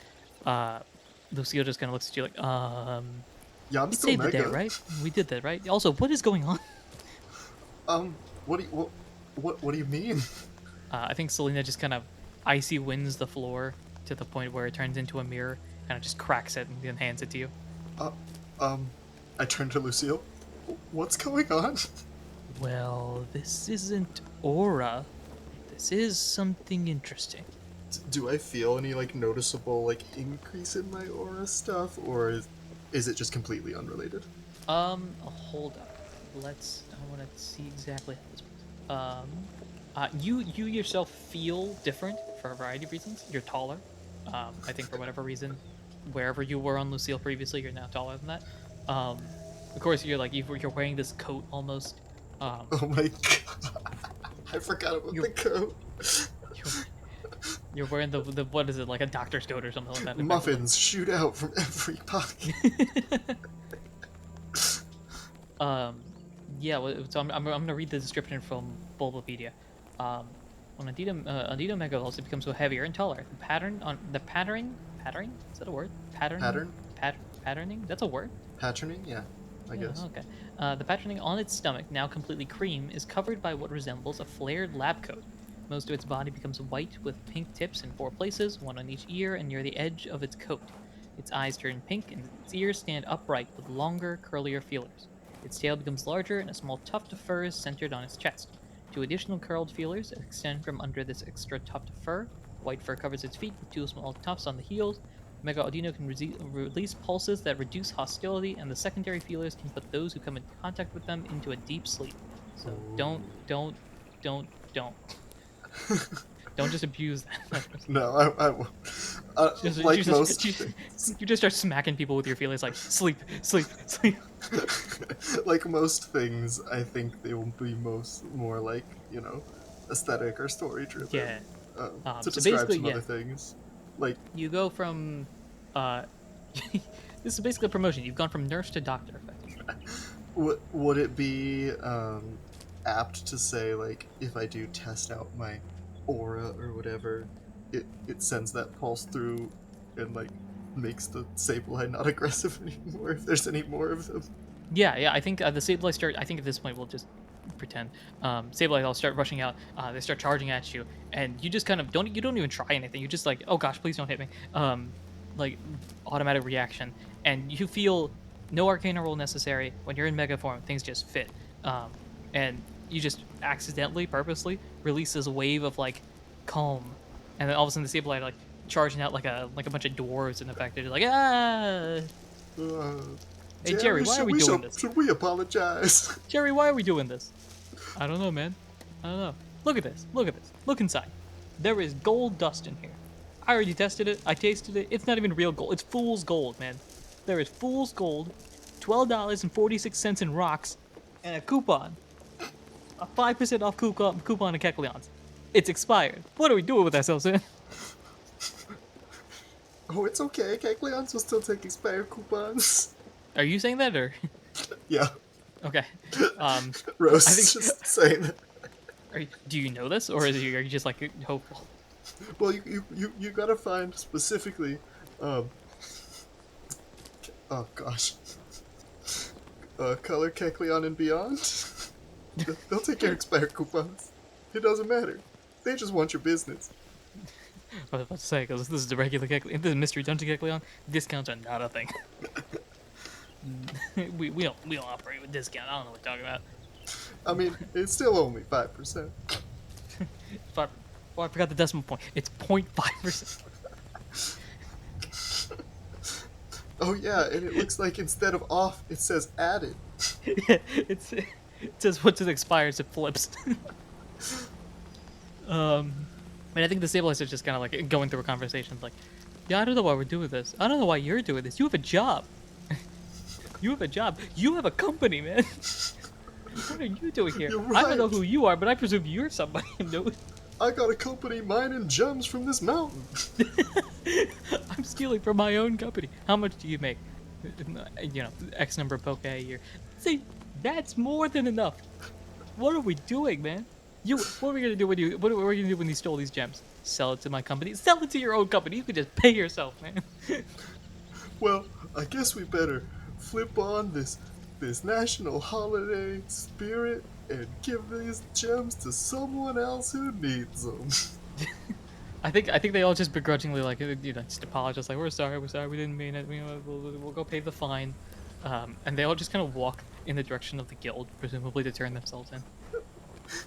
Speaker 1: Lucille just kind of looks at you like,
Speaker 2: Yeah, I'm
Speaker 1: we
Speaker 2: still
Speaker 1: saved the
Speaker 2: mega.
Speaker 1: day, right? We did that, right? Also, what is going on?
Speaker 2: What do you mean?
Speaker 1: I think Selena just kind of icy winds the floor to the point where it turns into a mirror, kind of just cracks it and then hands it to you.
Speaker 2: I turn to Lucille. What's going on?
Speaker 1: Well, this isn't aura. This is something interesting.
Speaker 2: Do I feel any like noticeable like increase in my aura stuff, or is it just completely unrelated?
Speaker 1: Hold up. I want to see exactly how this works. You yourself feel different for a variety of reasons. You're taller. I think for whatever reason, wherever you were on Lucille previously, you're now taller than that. Of course, you're wearing this coat almost.
Speaker 2: Oh my god! I forgot about the coat.
Speaker 1: You're wearing the what is it, like a doctor's coat or something like that?
Speaker 2: Muffins shoot out from every pocket.
Speaker 1: Yeah. So I'm gonna read the description from Bulbapedia. When Adito Mega Evolves, it becomes so heavier and taller. Patterning? Is that a word? Patterning?
Speaker 2: Pattern?
Speaker 1: Patterning? That's a word.
Speaker 2: Patterning? Yeah. I
Speaker 1: Yeah,
Speaker 2: guess.
Speaker 1: okay. The patterning on its stomach, now completely cream, is covered by what resembles a flared lab coat. Most of its body becomes white with pink tips in four places, one on each ear and near the edge of its coat. Its eyes turn pink and its ears stand upright with longer, curlier feelers. Its tail becomes larger and a small tuft of fur is centered on its chest. Two additional curled feelers extend from under this extra tuft of fur. White fur covers its feet with two small tufts on the heels. Mega Audino can release pulses that reduce hostility, and the secondary feelers can put those who come in contact with them into a deep sleep. So
Speaker 2: Oh.
Speaker 1: don't, don't just abuse that.
Speaker 2: No, I won't.
Speaker 1: just, you
Speaker 2: Like
Speaker 1: just,
Speaker 2: most
Speaker 1: you,
Speaker 2: things,
Speaker 1: you just start smacking people with your feelers like sleep, sleep, sleep.
Speaker 2: like most things, I think they will be more like aesthetic or story driven.
Speaker 1: Yeah.
Speaker 2: To
Speaker 1: So
Speaker 2: describe
Speaker 1: basically,
Speaker 2: some
Speaker 1: yeah,
Speaker 2: other things, like
Speaker 1: you go from, uh, this is basically a promotion. You've gone from nurse to doctor, effectively.
Speaker 2: would it be apt to say like if I do test out my aura or whatever, it sends that pulse through and like makes the Sableye not aggressive anymore if there's any more of them.
Speaker 1: Yeah. I think the Sableye start. I think at this point we'll just pretend. Sableye will start rushing out. They start charging at you, and you just kind of don't. You don't even try anything. You just like, oh gosh, please don't hit me. Like automatic reaction, and you feel no arcane roll necessary when you're in mega form. Things just fit. And you just accidentally, purposely release this wave of like calm, and then all of a sudden the Sableye like charging out like a bunch of dwarves in effect. They're like, ah,
Speaker 2: Uh,
Speaker 1: hey Jerry,
Speaker 2: Jerry,
Speaker 1: why are we doing this?
Speaker 2: should we apologize?
Speaker 1: Jerry, why are we doing this? I don't know, man. I don't know. Look at this. Look at this. Look inside. There is gold dust in here. I already tested it. I tasted it. It's not even real gold. It's fool's gold, man. There is fool's gold, $12.46 in rocks, and a coupon. A 5% off coupon of Kecleons. It's expired. What are we doing with ourselves, man?
Speaker 2: Oh, it's okay. Kecleons will still take expired coupons.
Speaker 1: Are you saying that, or?
Speaker 2: Yeah,
Speaker 1: Okay. Um,
Speaker 2: Rose
Speaker 1: I
Speaker 2: is
Speaker 1: think.
Speaker 2: just saying that.
Speaker 1: Do you know this, or are you just like hopeful?
Speaker 2: Well, you gotta find specifically. Um, oh gosh. Color Kecleon and beyond. They'll take your expired coupons. It doesn't matter. They just want your business.
Speaker 1: I was about to say, because this is the regular Kecleon, this is Mystery Dungeon Kecleon, discounts are not a thing. we don't operate with discount. I don't know what you're talking about.
Speaker 2: I mean, it's still only 5%.
Speaker 1: But, oh, I forgot the decimal point. It's 0.5%.
Speaker 2: Oh yeah, and it looks like instead of off, it says added.
Speaker 1: It says once it expires, it flips. And I think the stabilizer is just kind of like going through a conversation, like, yeah, I don't know why we're doing this. I don't know why you're doing this. You have a job. You have a job. You have a company, man. What are you doing here?
Speaker 2: You're
Speaker 1: I don't know
Speaker 2: right.
Speaker 1: who you are, but I presume you're somebody. No,
Speaker 2: I got a company mining gems from this mountain.
Speaker 1: I'm stealing from my own company. How much do you make? X number of poke a year. See, that's more than enough. What are we doing, man? What are we gonna do when you? What are we gonna do when you stole these gems? Sell it to my company. Sell it to your own company. You could just pay yourself, man.
Speaker 2: Well, I guess we better flip on this national holiday spirit and give these gems to someone else who needs them.
Speaker 1: I think they all just begrudgingly like just apologize like we're sorry we didn't mean it we'll go pay the fine, and they all just kind of walk in the direction of the guild presumably to turn themselves in.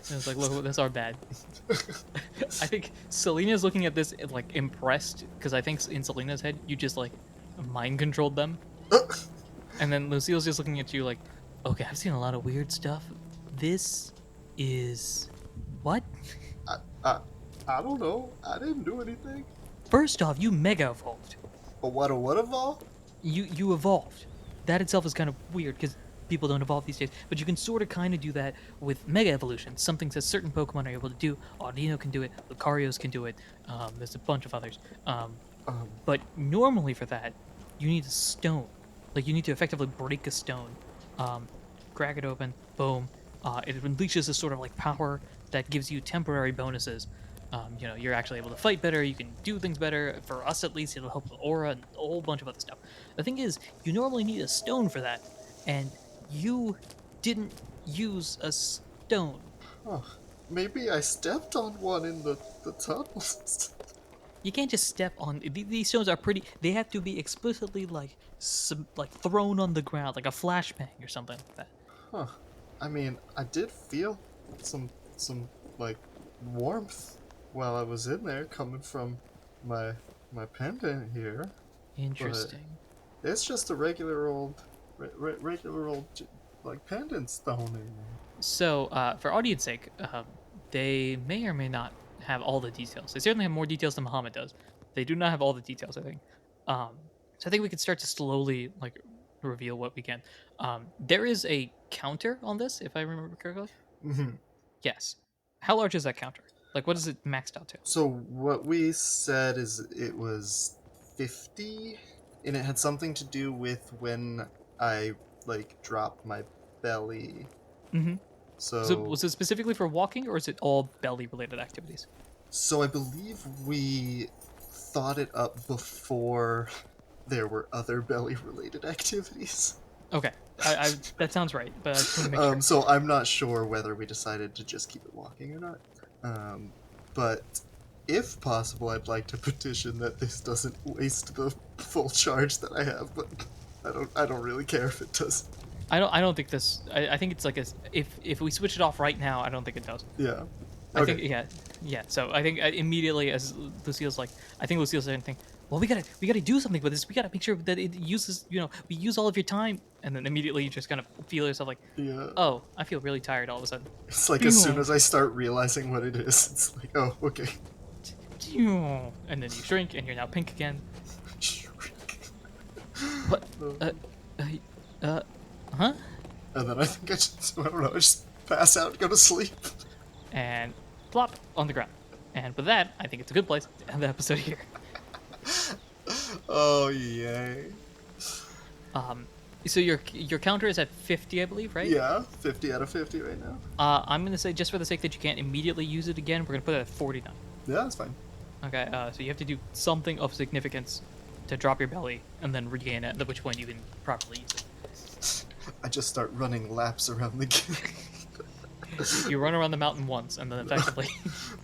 Speaker 1: And it's like look, that's our bad. I think Selena's looking at this like impressed because I think in Selena's head you just like mind controlled them, and then Lucille's just looking at you like, okay, I've seen a lot of weird stuff. This is what?
Speaker 2: I, I, I don't know. I didn't do anything.
Speaker 1: First off, you mega evolved.
Speaker 2: But what of all?
Speaker 1: You evolved. That itself is kind of weird because people don't evolve these days. But you can sort of kind of do that with mega evolution. Some things that certain Pokemon are able to do. Audino can do it. Lucarios can do it. There's a bunch of others. But normally for that, you need a stone. Like you need to effectively break a stone, crack it open, boom. It unleashes this sort of like power that gives you temporary bonuses. You're actually able to fight better. You can do things better. For us, at least, it'll help with aura and a whole bunch of other stuff. The thing is, you normally need a stone for that, and You didn't use a stone.
Speaker 2: Huh. Maybe I stepped on one in the tunnels.
Speaker 1: You can't just step on these stones. Are pretty. They have to be explicitly like like thrown on the ground, like a flashbang or something like that.
Speaker 2: Huh. I mean, I did feel some like warmth while I was in there coming from my my pendant here, but
Speaker 1: Interesting.
Speaker 2: it's just a regular old like pendant stone in there.
Speaker 1: So, for audience sake, they may or may not have all the details. They certainly have more details than Muhammad does. They do not have all the details, I think. Um, so I think we could start to slowly like reveal what we can. There is a counter on this, if I remember correctly.
Speaker 2: Hmm.
Speaker 1: Yes. How large is that counter? Like, what is it maxed out to?
Speaker 2: So what we said is it was 50, and it had something to do with when I like dropped my belly.
Speaker 1: Mm-hmm. So,
Speaker 2: So
Speaker 1: was it specifically for walking, or is it all belly-related activities?
Speaker 2: so I believe we thought it up before there were other belly related activities.
Speaker 1: Okay, I that sounds right, but I just want to make sure.
Speaker 2: So I'm not sure whether we decided to just keep it walking or not. But if possible, I'd like to petition that this doesn't waste the full charge that I have. But I don't really care if it does.
Speaker 1: I don't think this. I think it's like a, if we switch it off right now, I don't think it does.
Speaker 2: Yeah.
Speaker 1: I
Speaker 2: Okay.
Speaker 1: think yeah. So I think immediately as Lucille's like, I think Lucille's saying, well, we gotta do something with this. We gotta make sure that it uses, we use all of your time, and then immediately you just kind of feel yourself like,
Speaker 2: Yeah.
Speaker 1: oh, I feel really tired all of a sudden.
Speaker 2: It's like as soon as I start realizing what it is, it's like, oh, okay.
Speaker 1: And then you shrink, and you're now pink again. What? Uh, uh, uh huh?
Speaker 2: And then I think I don't know, I just pass out and go to sleep.
Speaker 1: And plop on the ground. And with that, I think it's a good place to end the episode here.
Speaker 2: Oh, yay.
Speaker 1: Um, so your counter is at 50, I believe, right?
Speaker 2: Yeah, 50 out of 50 right now.
Speaker 1: I'm gonna say just for the sake that you can't immediately use it again, we're gonna put it at 49.
Speaker 2: Yeah, that's fine.
Speaker 1: Okay. So you have to do something of significance to drop your belly and then regain it. At which point you can properly use it.
Speaker 2: I just start running laps around the game.
Speaker 1: You run around the mountain once, and then effectively.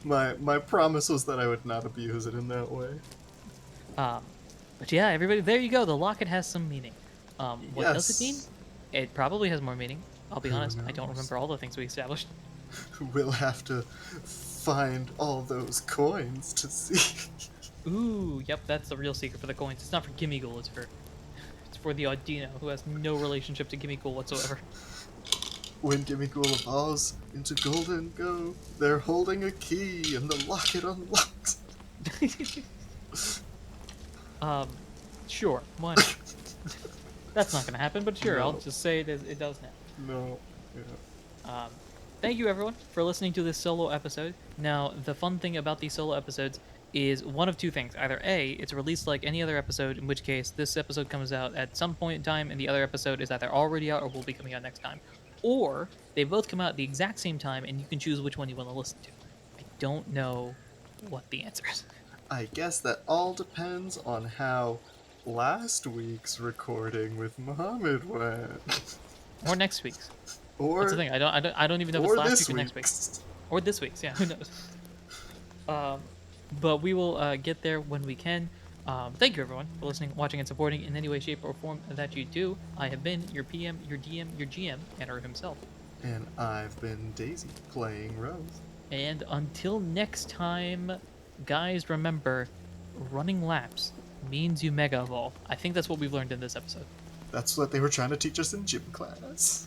Speaker 2: My promise was that I would not abuse it in that way.
Speaker 1: um, but yeah, everybody, there you go. The locket has some meaning. What does it mean?
Speaker 2: Yes.
Speaker 1: It probably has more meaning. I'll be
Speaker 2: Who
Speaker 1: honest. I don't
Speaker 2: knows?
Speaker 1: remember all the things we established.
Speaker 2: We'll have to find all those coins to see.
Speaker 1: Ooh, yep, that's the real secret for the coins. It's not for Gimme Ghoul, it's for the Audino, who has no relationship to Gimme Ghoul whatsoever.
Speaker 2: When Gimme Ghoul evolves into Golden Go, they're holding a key and the locket unlocks.
Speaker 1: Sure, why not? That's not gonna happen, but sure, I'll
Speaker 2: No.
Speaker 1: just say it does now.
Speaker 2: No. Yeah.
Speaker 1: Thank you everyone for listening to this solo episode. Now, the fun thing about these solo episodes is one of two things. Either A, it's released like any other episode, in which case this episode comes out at some point in time, and the other episode is either already out or will be coming out next time. Or they both come out at the exact same time, and you can choose which one you want to listen to. I don't know what the answer is.
Speaker 2: I guess that all depends on how last week's recording with Muhammad went.
Speaker 1: Or next week's.
Speaker 2: Or
Speaker 1: That's the thing. I don't even know if it's last week or next week.
Speaker 2: week's.
Speaker 1: Or this week's. Yeah, who knows? But we will get there when we can. Thank you everyone for listening, watching, and supporting in any way, shape, or form that you do. I have been your PM, your DM, your GM, Andrew himself.
Speaker 2: And I've been Daisy, playing Rose.
Speaker 1: And until next time, guys, remember, running laps means you mega evolve. I think that's what we've learned in this episode.
Speaker 2: That's what they were trying to teach us in gym class.